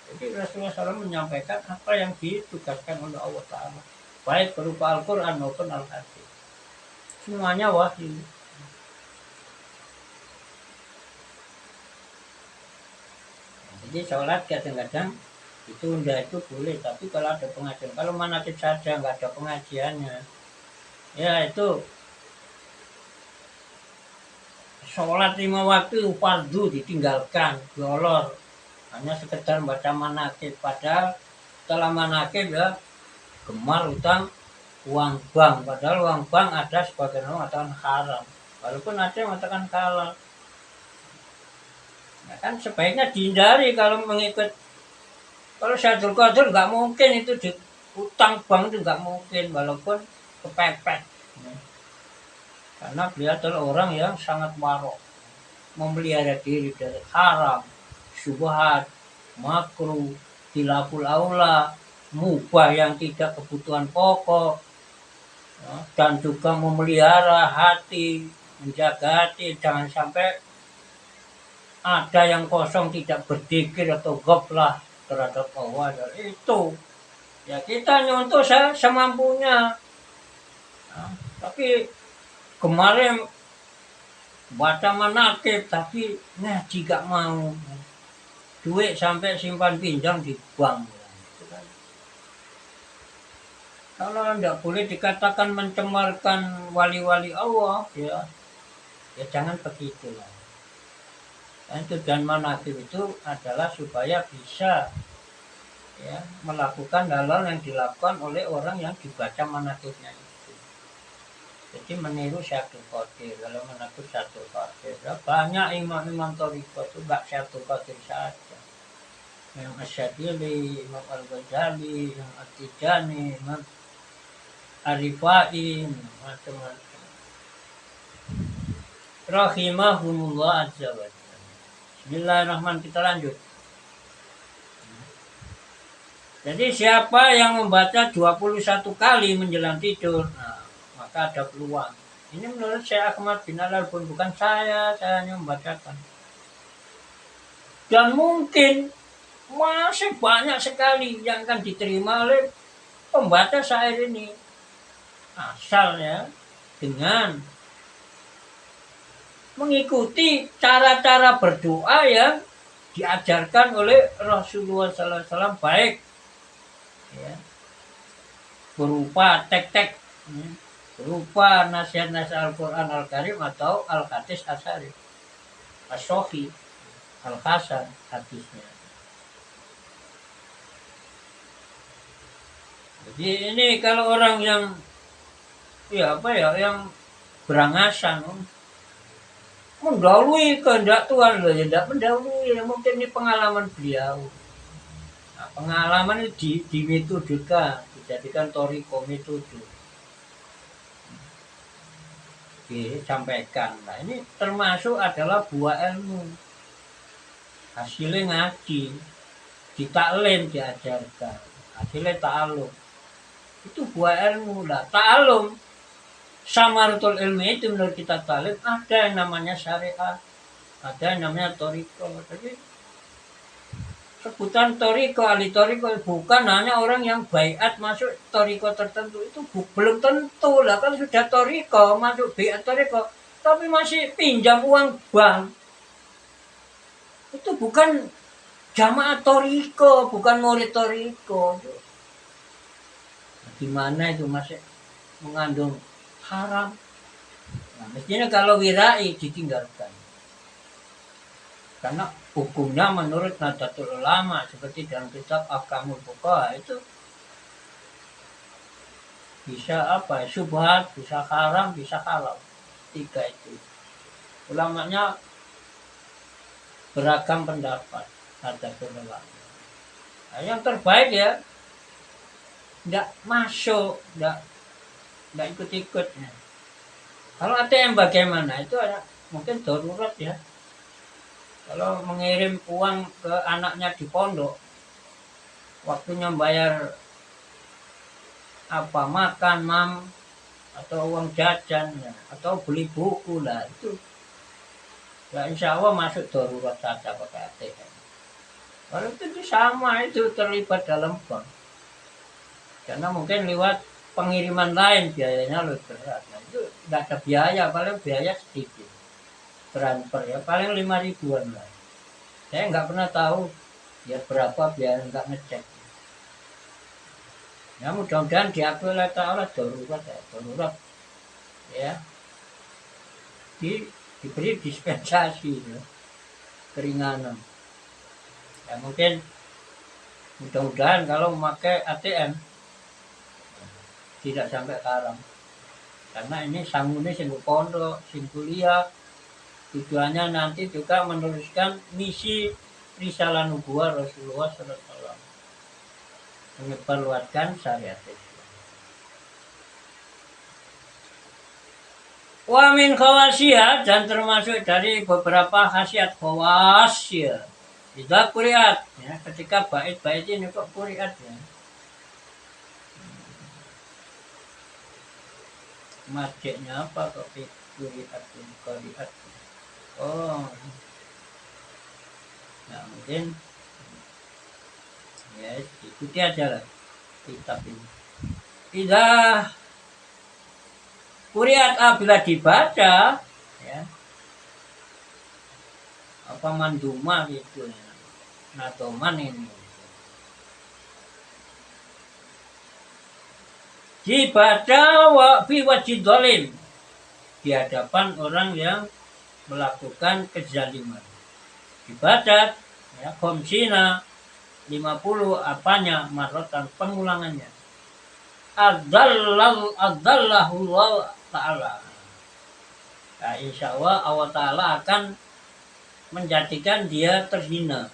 Jadi Rasulullah SAW menyampaikan apa yang ditugaskan oleh Allah Ta'ala, baik berupa Al-Quran maupun Al-Hadis. Semuanya wahyu. Jadi sholat kadang-kadang itu enggak itu boleh, tapi kalau ada pengajian, kalau manakib saja nggak ada pengajiannya, ya itu sholat 5 waktu fardu ditinggalkan, golor, hanya sekedar baca manakib. Padahal setelah manakib ya gemar utang uang bank, padahal uang bank ada sebagian orang mengatakan haram, walaupun ada yang mengatakan halal. Ya kan sebaiknya dihindari kalau mengikut. Kalau Syaikhul Qadir nggak mungkin itu di utang bank, itu nggak mungkin walaupun kepepet. Karena beliau adalah orang yang sangat warok, memelihara diri dari haram, syubhat, makruh, khilaful aula, mubah yang tidak kebutuhan pokok, ya, dan juga memelihara hati, menjaga hati, jangan sampai ada yang kosong, tidak berzikir atau ghaflah terhadap Allah. Itu ya kita nyontoh semampunya. Nah, tapi kemarin baca manakib tapi ngaji gak mau, duit sampai simpan pinjam di bank. Kalau tidak boleh dikatakan mencemarkan wali-wali Allah, ya jangan begitulah. Dan tujuan manakib itu adalah supaya bisa, ya, melakukan hal-hal yang dilakukan oleh orang yang dibaca manakibnya itu. Jadi meniru Syaikhul Qadir. Kalau menakib Syaikhul Qadir, ya, banyak imam-imam thariqah itu nggak Syaikhul Qadir saja. Imam Asyadili, Imam Al-Ghazali, Imam At-Tijani, Imam Arifai, macam-macam. Rahimahumullah azza wa jalla. Bismillahirrahmanirrahim, kita lanjut. Jadi siapa yang membaca 21 kali menjelang tidur, nah, maka ada peluang. Ini menurut Syekh Ahmad bin Al-Albani, bukan saya hanya membacakan. Dan mungkin masih banyak sekali yang akan diterima oleh pembaca syair ini. Asalnya dengan mengikuti cara-cara berdoa yang diajarkan oleh Rasulullah SAW, baik, ya, berupa tek-tek, ya, berupa nasihat-nasihat Al-Quran Al-Karim atau Al-Hadis As-Sarih, As-Sohi, Al-Hasan hadisnya. Jadi ini kalau orang yang yang berangasan mendahului kehendak Tuhan, loh, ya tidak mendahului, mungkin ini pengalaman beliau. Nah, pengalaman itu dimetodekan, dijadikan toriko metode disampaikan. Nah ini termasuk adalah buah ilmu, hasilnya ngaji, ditaklim diajarkan, hasilnya ta'alum, itu buah ilmu lah. Ta'alum samaratul ilmi itu menurut kita talim ada yang namanya syariat, ada yang namanya toriko. Jadi sebutan toriko, ahli toriko bukan hanya orang yang baiat masuk toriko tertentu, itu belum tentu lah. Kalau sudah toriko masuk baiat toriko tapi masih pinjam uang bank, itu bukan jamaah toriko, bukan murid toriko. Gimana itu masih mengandung haram? Nah, mestinya kalau wirai ditinggalkan. Karena hukumnya menurut Nahdlatul Ulama seperti dalam kitab Ahkamul Fuqaha itu bisa apa? Syubhat, bisa haram, bisa halal. 3 itu. Ulamanya beragam pendapat Nahdlatul Ulama. Nah, yang terbaik ya enggak masuk, enggak ikut-ikut. Kalau ATM bagaimana? Itu ada mungkin darurat ya. Kalau mengirim uang ke anaknya di pondok, waktunya bayar apa makan mam atau uang jajan ya, atau beli buku lah itu, ya insya Allah masuk darurat saja pakai ATM. Kalau itu sama itu terlibat dalam bank, karena mungkin lewat pengiriman lain biayanya lebih berat. Nah, itu tidak ada biaya, paling biaya sedikit. Transfer ya paling 5 ribuan lah. Saya nggak pernah tahu ya berapa biar nggak ngecek. Ya mudah-mudahan diakui oleh Allah darurat ya, darurat ya. Diberi dispensasi ya, keringanan. Ya mungkin mudah-mudahan kalau memakai ATM tidak sampai haram. Karena ini sangune sing pondok, sing kuliah, tujuannya nanti juga meneruskan misi risalah nubuwah Rasulullah SAW, menyebarluaskan syariat Islam. Wa min khawasiyah, dan termasuk dari beberapa khasiat khawasiyah tidak kuriat ya, ketika bait-bait ini kok kuriat ya. Masjidnya apa kok kuriat? Oh, nah mungkin ya ikuti aja lah kitab ini. Tidak kuriat apabila dibaca ya, apa manduma gitu ya, nadoman ini dibaca fi wajhi dhalim, di hadapan orang yang melakukan kezaliman. Dibaca ya khomsina 50 apanya marotan pengulangannya. Adzallahu ta'ala. Nah, insya Allah Ta'ala akan menjadikan dia terhina,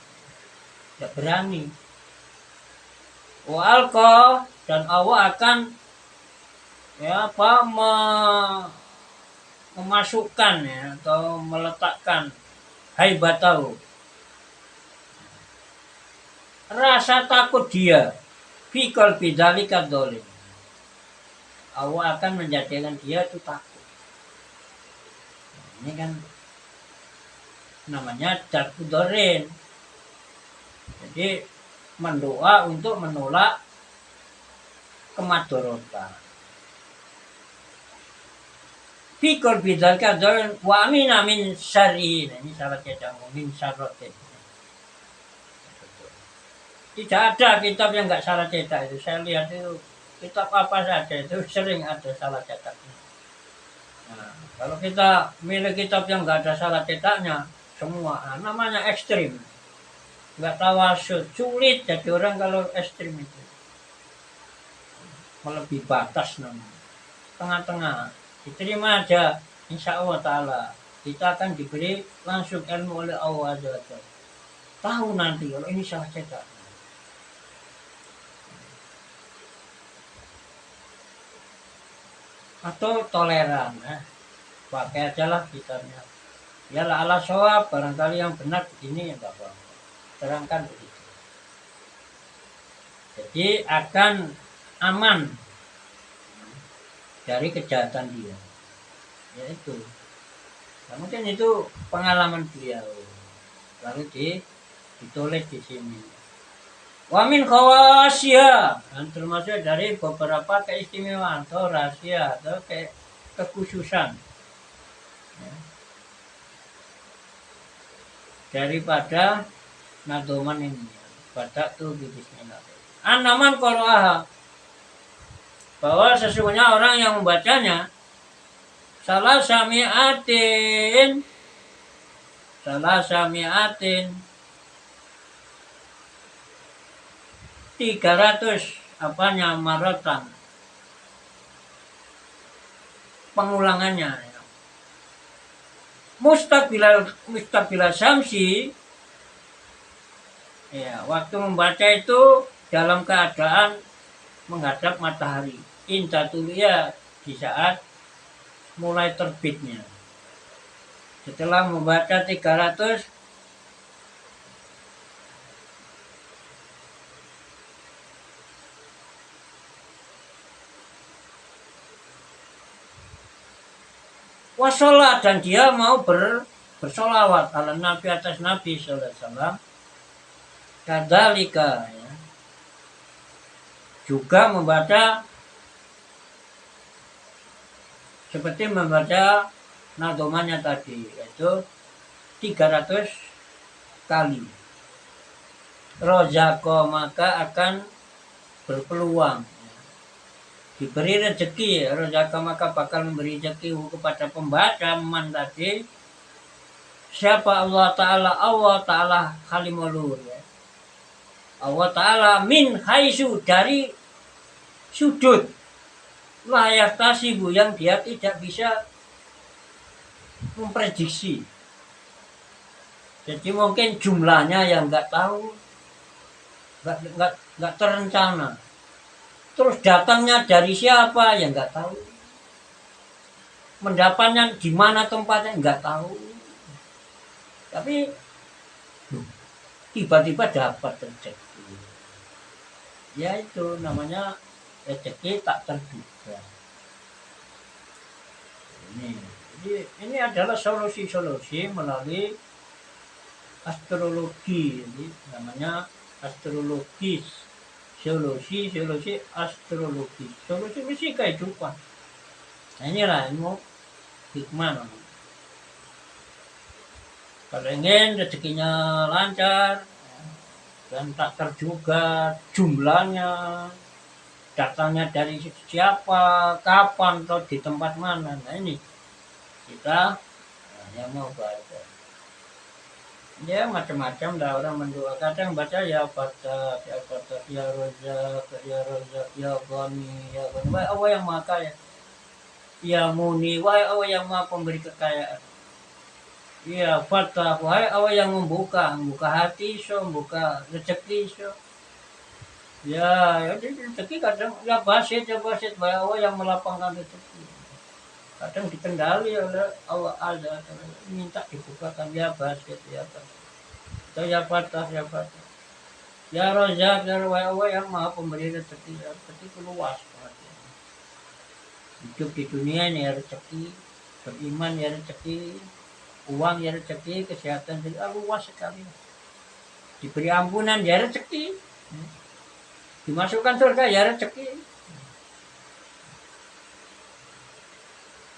tidak berani. Wa alqa, dan Allah akan ya apa memasukkan ya, atau meletakkan haibatahu, rasa takut dia, fi qalbi dzalika dzalim. Allah akan menjadikan dia itu takut. Ini kan namanya darbudorin. Jadi mendoa untuk menolak kemadorotan. Fikul bidzalika dzalin wa amina min syarri. Ini salah cetak min syarrotin. Tidak ada kitab yang enggak salah cetak itu. Saya lihat itu kitab apa saja itu sering ada salah cetaknya. Nah, kalau kita milih kitab yang enggak ada salah cetaknya semua, namanya ekstrim. Enggak tawasud, sulit jadi orang kalau ekstrim itu. Melebihi batas namanya. Tengah-tengah. Diterima aja, insya Allah Ta'ala kita akan diberi langsung ilmu oleh Allah Azza wa Jalla. Tahu nanti kalau ini salah cetak. atau toleran, pakai aja lah kitabnya. Ya lah ala soal barangkali yang benar begini ya Bapak, terangkan begitu. Jadi akan aman dari kejahatan dia. Ya itu. Nah, mungkin itu pengalaman beliau. Lalu ditulis di sini. Wamin khawasya, dan termasuk dari beberapa keistimewaan atau rahasia atau kekhususan daripada nadoman ini. Pada tuh bismillah. Anaman qoro'aha, bahwa sesungguhnya orang yang membacanya salah samiatin 300 apanya marotan pengulangannya ya. Mustaqbila syamsi ya, waktu membaca itu dalam keadaan menghadap matahari. Intatulia di saat mulai terbitnya. Setelah membaca 300 wasolat, dan dia mau bersolawat ala Nabi atas Nabi sallallahu alaihi wasallam. Kadzalika ya, juga membaca seperti membaca nadomannya tadi, yaitu 300 kali. Rozako, maka akan berpeluang diberi rezeki. Rozako, maka bakal memberi rezeki kepada pembaca man tadi. Siapa? Allah Ta'ala Halimulur ya. Allah Ta'ala min haisu, dari sudut layak tasibu, yang dia tidak bisa memprediksi. Jadi mungkin jumlahnya yang nggak tahu, nggak terencana. Terus datangnya dari siapa yang nggak tahu. Mendapatnya di mana tempatnya nggak tahu. Tapi tiba-tiba dapat rezeki. Ya itu namanya rezeki tak terduga. Ini adalah solusi-solusi melalui astrologi. Jadi namanya astrologis. Solusi astrologi. Solusi kehidupan. Nah, inilah ilmu hikmah. Kalau ingin rezekinya lancar dan tak terduga jumlahnya, datangnya dari siapa, kapan, atau di tempat mana. Nah ini kita yang mau baca. Ya macam-macam lah orang mendoa. Kadang baca ya Fatah, ya Rozak, ya Ghani, wahai Allah yang maha kaya, ya Muni, wahai Allah yang maha pemberi kekayaan, ya Fatah, wahai Allah yang membuka hati, membuka rezeki, ya rezeki kadang ya Basit, wahai Allah yang melapangkan rezeki. Kadang dikendali oleh Allah ada, minta dibukakan ya Basit, ya Basit, atau ya Fatah, ya Rozak, ya Allah yang maha pemberi rezeki. Rezeki itu luas banget. Hidup di dunia ini ya rezeki, beriman ya rezeki, uang ya rezeki, kesehatan jadi luas sekali. Diberi ampunan ya rezeki, dimasukkan surga ya rezeki.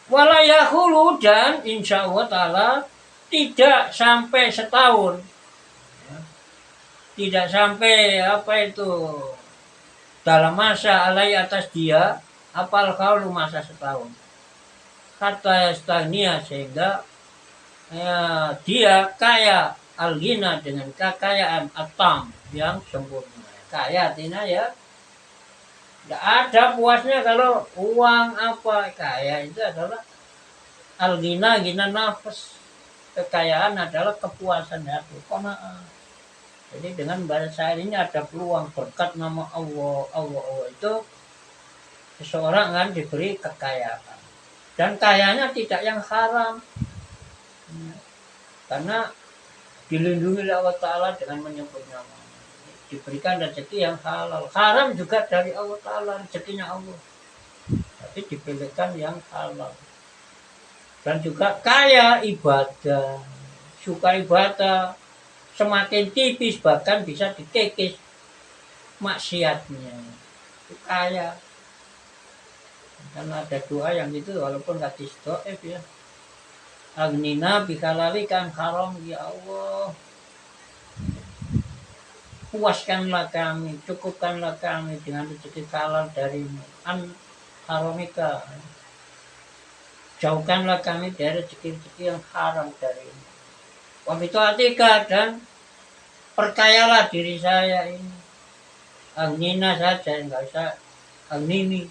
Walayahulu, dan insya Allah Ta'ala tidak sampai setahun, tidak sampai dalam masa alai atas dia apal kaulu masa setahun, kata stagnia, sehingga dia kaya al-ghina, dengan kekayaan atam yang sempurna. Kaya artinya ya nggak ada puasnya kalau uang apa. Kaya itu adalah al-ghina, ghina nafas. Kekayaan adalah kepuasan hati, qanaah. Jadi dengan bahasa ini ada peluang berkat nama Allah itu seseorang kan diberi kekayaan dan kayanya tidak yang haram, karena dilindungi oleh Allah Ta'ala dengan menyebut nama, diberikan rezeki yang halal. Haram juga dari Allah Ta'ala, rezekinya Allah, tapi dipilihkan yang halal. Dan juga kaya ibadah, suka ibadah, semakin tipis bahkan bisa dikikis maksiatnya, itu kaya. Karena ada doa yang gitu walaupun hadis dhaif ya, aghnina bihalalika haram, ya Allah puaskanlah kami, cukupkanlah kami dengan rezeki halal darimu, an haramika, jauhkanlah kami dari rezeki-rezeki yang haram darimu. Wa bitaatika, dan perkayalah diri saya ini, aghnina saja, enggak usah aghnini,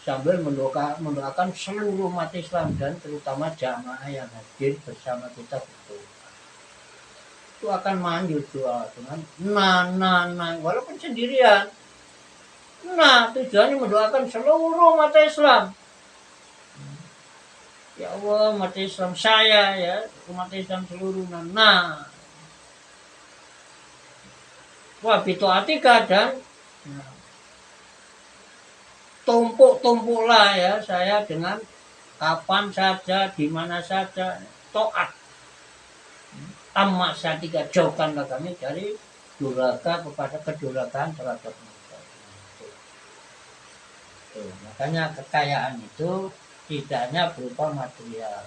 sambil mendoakan seluruh umat Islam dan terutama jamaah yang hadir bersama kita betul. Itu akan manjur doa dengan nah walaupun sendirian. Nah, tujuannya mendoakan seluruh umat Islam. Ya Allah, umat Islam saya ya, umat Islam seluruh. Nah, wah bitaatika, dan tumpuk-tumpuklah ya saya dengan kapan saja, di mana saja, taat. Amma satika, jauhkanlah kami dari durhaka kepada kedurhakaan terhadap mereka. Makanya kekayaan itu tidak hanya berupa material,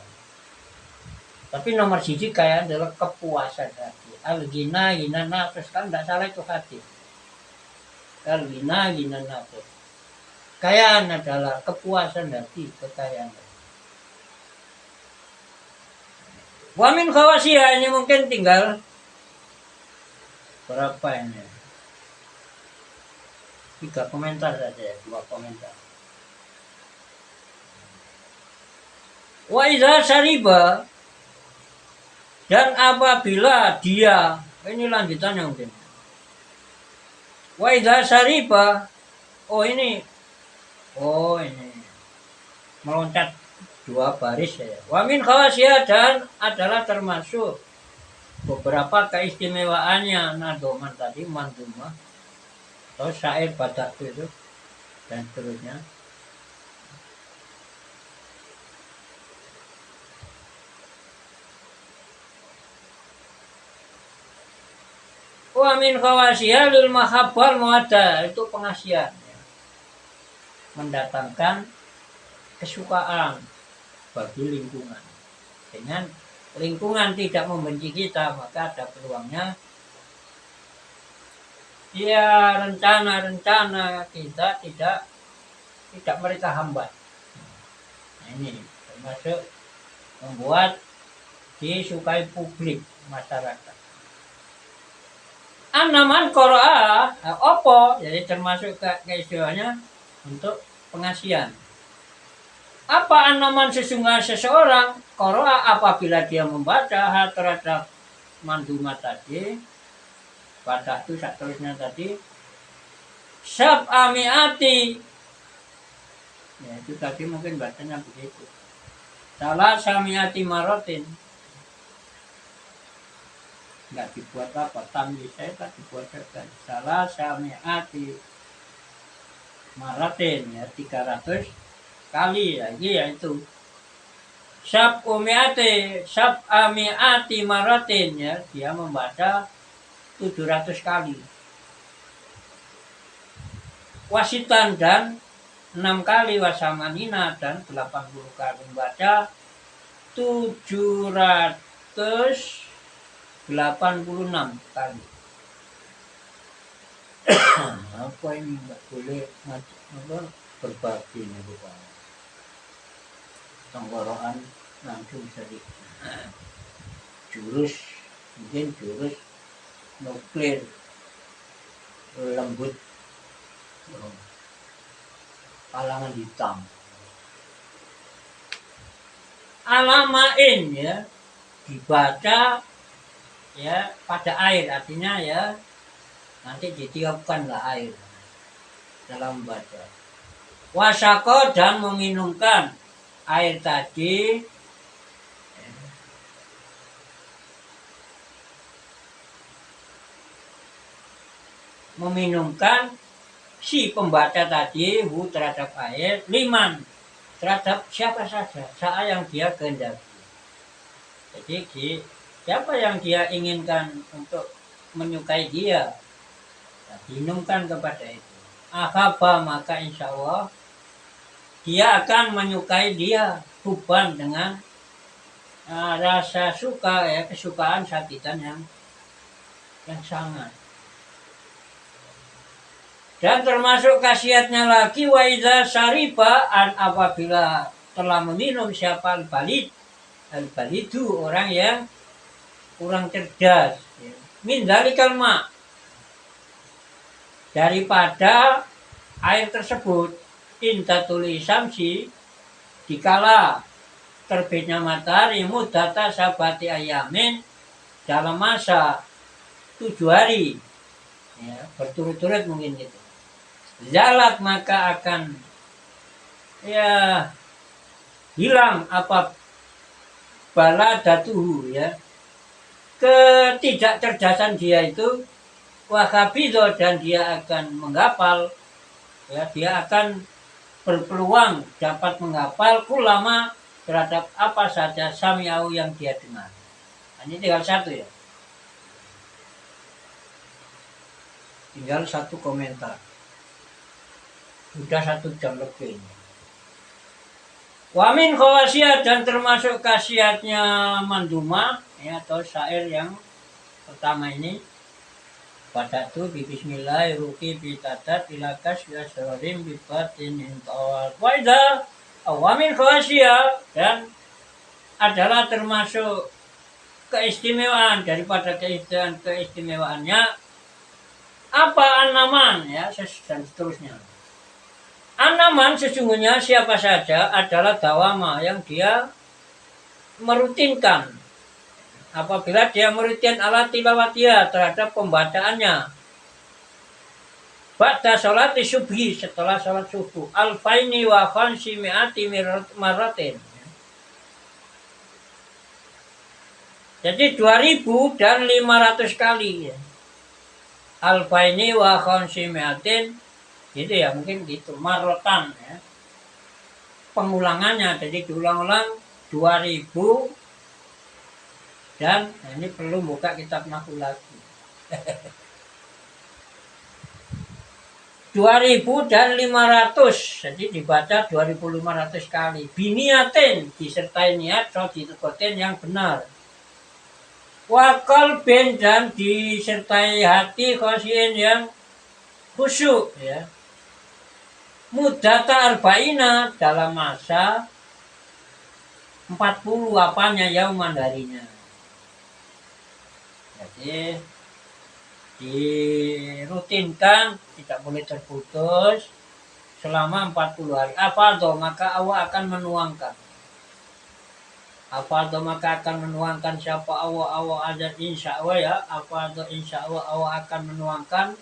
tapi nomor siji kekayaan adalah kepuasan hati. Al-ghina ghina nafs, kan tidak salah itu hati. Al-ghina ghina nafs, kekayaan adalah kepuasan hati, kekayaan. Wamin khawasiyah, ini mungkin tinggal berapa ini? 3 komentar saja, 2 komentar. Wa idza syariba, dan apabila dia, ini lanjutannya mungkin. Wa idza syariba, ini meloncat 2 baris ya. Wa min khawasiyah, dan adalah termasuk beberapa keistimewaannya nadoman tadi, mandumah atau syair badak itu dan seterusnya. Wa min khawasiyah lil mahabbal muaddah, itu pengasihan ya, mendatangkan kesukaan bagi lingkungan. Dengan lingkungan tidak membenci kita, maka ada peluangnya ya rencana-rencana kita tidak mereka hambat. Nah, ini termasuk membuat disukai publik masyarakat. Anaman qira'a opo, jadi termasuk keistimewanya untuk pengasihan. Apa anaman sesungguhnya seseorang qira'a, apabila dia membaca terhadap mandumah tadi, baca itu seterusnya tadi, sab'amiati, ya itu tadi mungkin bacanya begitu, salah samiati marotin, nggak dibuat apa, tamyiz saya tak dibuat kan, salah samiati marotin ya, 300 kali lagi ya itu sab'amiati marotin ya, dia membaca 700 kali. Wasitan, dan 6 kali, wasamanina, dan 80 kali, membaca 786 kali. Apa ini nggak boleh berbagi nih bukan tenggorokan langsung jadi jurus, mungkin jurus nuklir lembut kalangan hitam. Alamain ya, dibaca ya pada air, artinya ya nanti ditiupkanlah air dalam baca. Wasako dan meminumkan air tadi si pembaca tadi terhadap air, liman terhadap siapa saja saat yang dia kehendaki. Jadi siapa yang dia inginkan untuk menyukai dia, minumkan kepada itu. Akhaba, maka insya Allah dia akan menyukai dia, huban dengan rasa suka, ya, kesukaan sakitan yang sangat. Dan termasuk khasiatnya lagi, wa idza syariba, apabila telah meminum siapa al-balidu, orang yang kurang cerdas, min dzalikal ma, daripada air tersebut, intatuli samsi, dikala terbitnya matahari, mudata sabati ayamin, dalam masa 7 hari, ya, berturut-turut mungkin gitu. Zalat, maka akan ya hilang apa baladatuhu, ya, ketidakcerdasan dia itu, wakabido, dan dia akan menghafal, ya, dia akan berpeluang dapat menghafal kulama terhadap apa saja sami'au yang dia dengar. Ini tinggal satu, ya, tinggal satu komentar. Sudah 1 jam lebih. Wamin khawasiat, dan termasuk khasiatnya manduma, ya, atau syair yang pertama ini, pada itu bismillahirrahmanirrahim bitatat ilakas yasrorim bibatin intawal waidah. Wamin khawasiat, dan adalah termasuk keistimewaan daripada keistimewaannya apa anaman, ya, dan seterusnya. Anaman sesungguhnya siapa saja adalah dawama, yang dia merutinkan, apabila dia merutin ala tilawatiha, terhadap pembacaannya, ba'da sholat subuhi, setelah sholat subuh, alfaini wa khamsi mi'ati maratin. Jadi 2.500 kali, ya. Alfaini wa khamsi mi'atin, gitu, ya, mungkin gitu, marotan, ya, pengulangannya, jadi diulang-ulang 2000. Dan ini perlu buka kitab nahwu lagi. 2.500, jadi dibaca 2.500 kali. Biniatin, disertai niat, sodikotin, yang benar. Wakal ben, dan disertai hati khosyin, yang khusyuk, ya. Mudata arba'ina, dalam masa 40 apanya, yauman, harinya. Jadi dirutinkan, tidak boleh terputus selama 40 hari. Afadho, maka Allah akan menuangkan. Afadho, maka akan menuangkan siapa Allah azan, insya Allah, ya. Afadho, insya Allah akan menuangkan.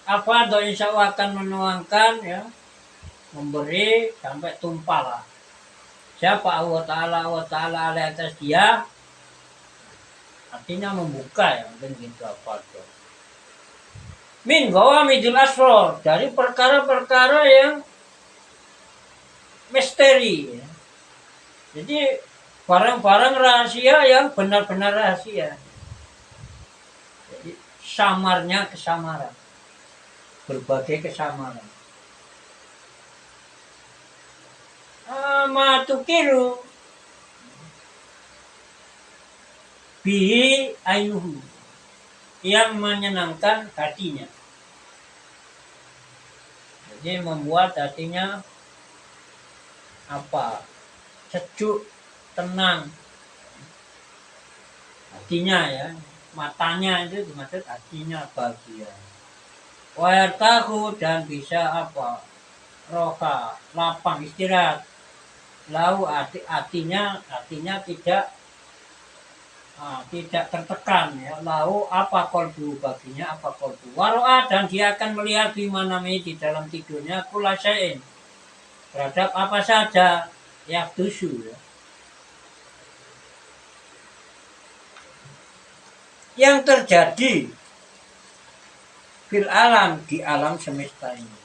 Afadho, insya Allah akan menuangkan, ya, memberi sampai tumpah lah. Siapa Allah Ta'ala alai atas dia, artinya membuka, ya, mungkin gitu apa tuh. Min gawamidul asror, dari perkara-perkara yang misteri, ya. Jadi barang-barang rahasia yang benar-benar rahasia. Jadi samarnya kesamaran, berbagai kesamaran. Matukiru bihi ainuhu, yang menyenangkan hatinya. Jadi membuat hatinya apa? Sejuk, tenang. Hatinya, ya, matanya itu dimaksud hatinya bahagia. Wa yartahu, dan bisa apa? Roha, lapang, istirahat. Lalu artinya tidak tertekan, ya. Lalu apa kolbu, baginya apa kolbu. Waro'a, dan dia akan melihat di mana di dalam tidurnya kulasain, terhadap apa saja yang tusu ya. Yang terjadi fil alam, di alam semesta ini.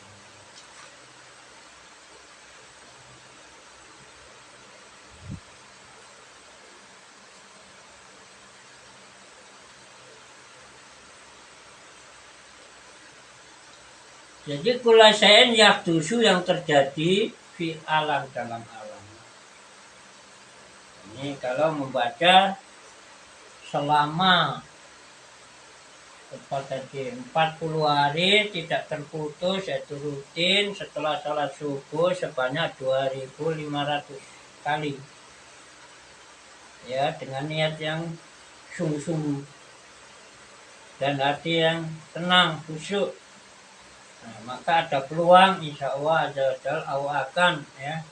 Jadi kulasain yaktusu yang terjadi di alam, dalam alam. Ini kalau membaca selama tadi 40 hari tidak terputus, yaitu rutin setelah sholat subuh sebanyak 2500 kali. Ya, dengan niat yang sungguh-sungguh dan hati yang tenang, khusyuk. Nah, maka ada peluang insya Allah Allah akan ya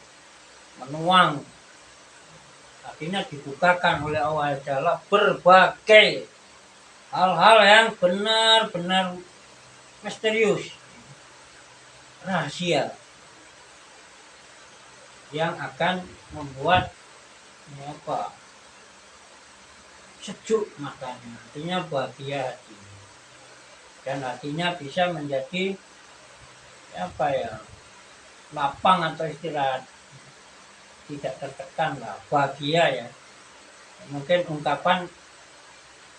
menuang, akhirnya dibukakan oleh Allah Ta'ala berbagai hal-hal yang benar-benar misterius, rahasia, yang akan membuat sejuk matanya, artinya bahagia hati, dan hatinya bisa menjadi lapang atau istirahat, tidak tertekan lah, bahagia ya, mungkin ungkapan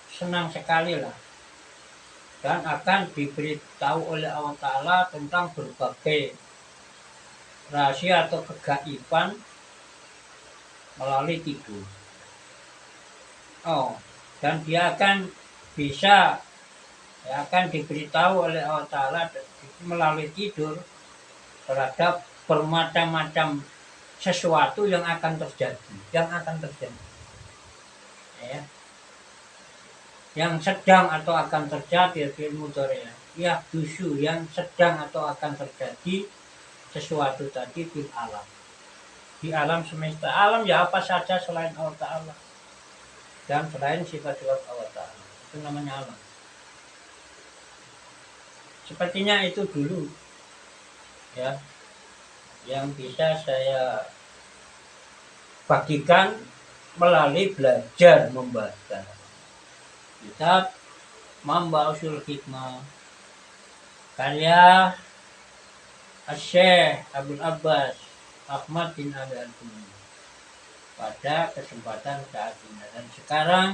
senang sekali lah, dan akan diberitahu oleh Allah Ta'ala tentang berbagai rahasia atau kegaiban melalui tidur. Dan dia akan bisa akan diberitahu oleh Allah Ta'ala melalui tidur terhadap bermacam-macam sesuatu yang akan terjadi, ya. Yang sedang atau akan terjadi fil mudhari, ya dusu, yang sedang atau akan terjadi sesuatu tadi fil alam, di alam semesta. Alam ya apa saja selain Allah Ta'ala dan selain sifat-sifat Allah Ta'ala, itu namanya alam. Sepertinya itu dulu ya yang bisa saya bagikan melalui belajar membaca kitab Manba'usul Hikmah karya Syekh Abdul Abbas Ahmad bin Ali Al-Buni pada kesempatan saat ini. Dan sekarang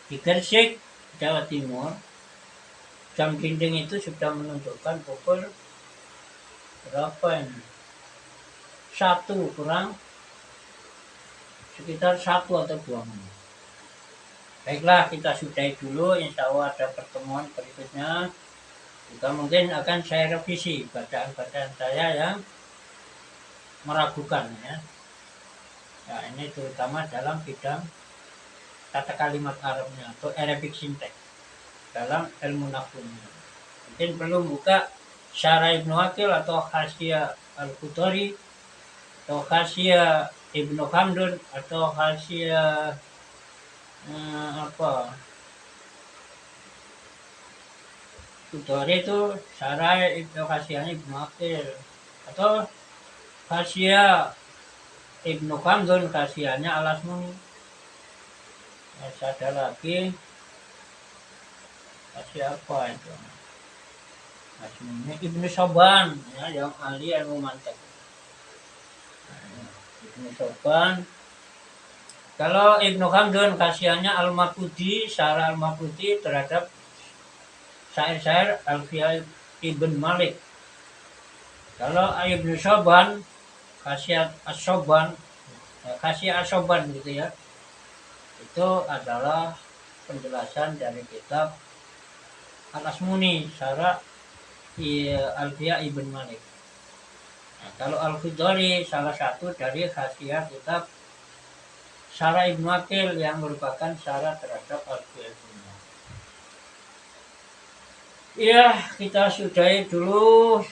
di Gresik, Jawa Timur, jam dinding itu sudah menunjukkan pukul berapa ini? 1 kurang sekitar 1 atau 2 menit. Baiklah, kita sudahi dulu. Insya Allah ada pertemuan berikutnya. Juga mungkin akan saya revisi bacaan-bacaan saya yang meragukan ya. Ya, ini terutama dalam bidang kata kalimat Arabnya atau Arabic syntax dalam ilmu nahwunya. Mungkin perlu buka Syarah Ibnu Aqil atau Hasyiah Al-Qudari atau Hasyiah Ibnu Hamdun atau Hasyiah Qudari itu Syarah Ibnu Aqil, atau Hasyiah Ibnu Hamdun Hasyiahnya Al-Asmuni. Ada lagi Hasyiah apa itu? Ibnu Soban ya, yang ahli ilmu mantiq. Ibnu Soban. Kalau Ibnu Hamdun kasihnya Al-Maqdisi, Syarah Al-Maqdisi terhadap syair-syair Alfiyah Ibn Malik. Kalau Ibnu Soban Khasyiah As-Soban, Khasyiah As-Soban gitu ya, itu adalah penjelasan dari kitab Al-Asmuni, Syarah Alfiyah Ibn Malik. Nah, kalau Al-Qudari salah satu dari khasiat kitab Syarah Ibnu Aqil yang merupakan syarah terhadap Alfiyah Ibn Malik. Ya, kita sudahi dulu.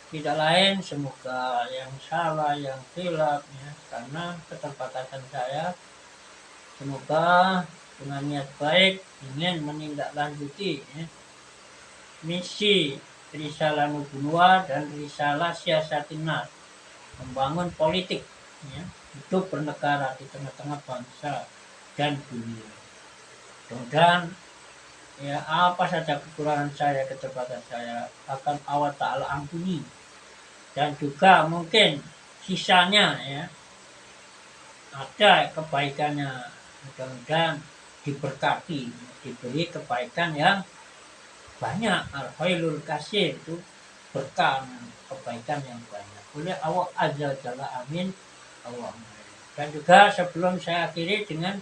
Tidak lain, semoga yang salah, yang khilaf ya, karena keterbatasan saya. Semoga dengan niat baik ingin menindaklanjuti ya, misi Risalah Nubuwah dan Risalah Siasatin Nas membangun politik, ya, hidup bernegara di tengah-tengah bangsa dan dunia. Dan ya apa saja kekurangan saya, keterbatasan saya akan Allah Ta'ala ampuni, dan juga mungkin sisanya ya ada kebaikannya, mudah-mudahan diberkati, diberi kebaikan yang banyak, al-khairul kasir, itu berkah kebaikan yang banyak oleh Allah Azza wa Jalla, amin Allahumma. Dan juga sebelum saya akhiri dengan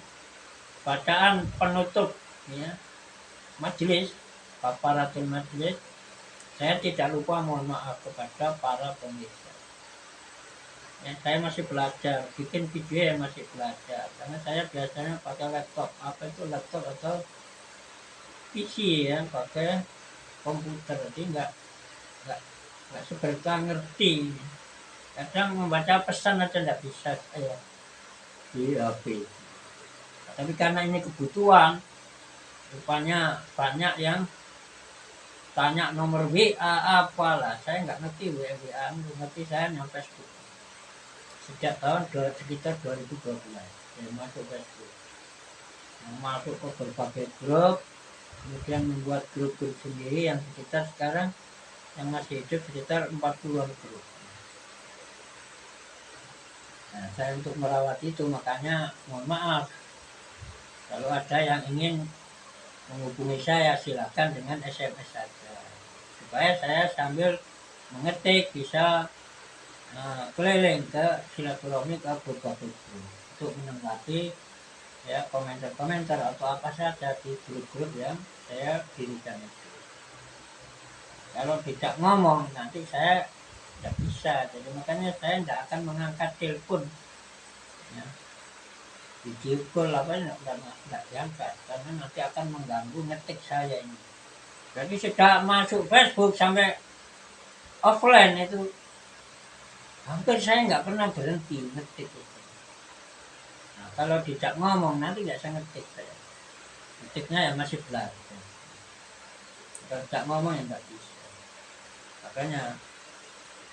bacaan penutup ya majelis, kafaratul majelis, saya tidak lupa mohon maaf kepada para pemirsa. Ya, saya masih belajar, bikin video yang masih belajar, karena saya biasanya pakai laptop, apa itu laptop atau PC ya, pakai komputer, jadi nggak seberapa ngerti. Kadang membaca pesan aja nggak bisa saya di HP. Tapi karena ini kebutuhan, rupanya banyak yang tanya nomor WA apalah, saya nggak ngerti WA, ngerti saya yang Facebook. Sejak tahun sekitar 2012 saya masuk Facebook, masuk ke berbagai grup, kemudian membuat grup-grup sendiri yang sekitar sekarang yang masih hidup sekitar 40-an grup. Nah, saya untuk merawat itu, makanya mohon maaf kalau ada yang ingin menghubungi saya, silakan dengan SMS saja, supaya saya sambil mengetik bisa keliling ke silaturahmi ke berbagai grup untuk menanggapi ya komentar-komentar atau apa saja di grup-grup yang saya dirikan itu. Kalau tidak ngomong nanti saya tidak bisa, jadi makanya saya tidak akan mengangkat telepon ya, video call apa tidak diangkat, karena nanti akan mengganggu ngetik saya ini. Jadi sudah masuk Facebook sampai offline itu hampir saya nggak pernah berhenti ngetik itu. Nah, kalau tidak ngomong nanti nggak saya ngetik, saya ngetiknya ya masih belajar. Kalau tidak ngomong ya nggak bisa. Makanya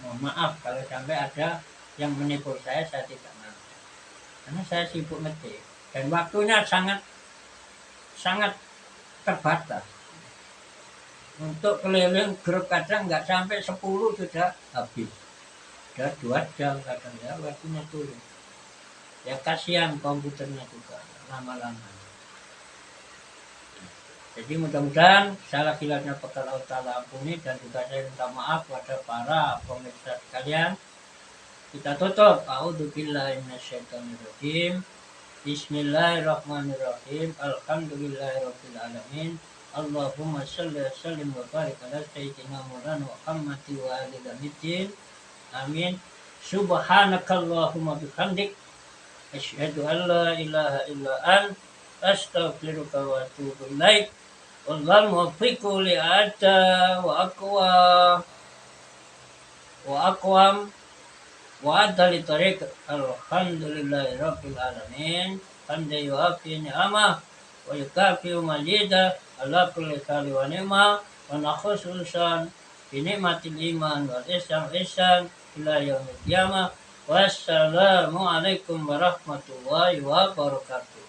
mohon maaf kalau sampai ada yang menipu saya tidak mau, karena saya sibuk ngetik dan waktunya sangat terbatas. Untuk keliling grup kadang nggak sampai 10 sudah habis. Sudah 2 jam kadang ya waktunya turun. Ya kasihan komputernya juga lama-lama. Jadi mudah-mudahan salah hilangnya pekan Allah Ta'ala ampuni, dan juga saya minta maaf kepada para pemirsa sekalian. Kita tutup. A'udzubillahi minasyaitonirrajim. Bismillahirrahmanirrahim. Alhamdulillahirabbil alamin. Allahumma shalli wa sallim wa barik ala sayyidina Maulana Muhammad wa ali baitihi. Amin. Subhanakallahumma bihamdik, asyhadu an la ilaha illa anta, astaghfiruka wa atubu ilaik. Wallahul muwaffiqu li ada wa aqwam wa adali tariq. Alhamdulillahi rabbil alamin. Hamdan yuafi ni'amah wa yukafi majidah ala kulli khali wa ni'mah, wa nakhususan bi ni'matil iman wal ihsan ila yaumil qiyamah. Wassalamu alaikum warahmatullahi wabarakatuh.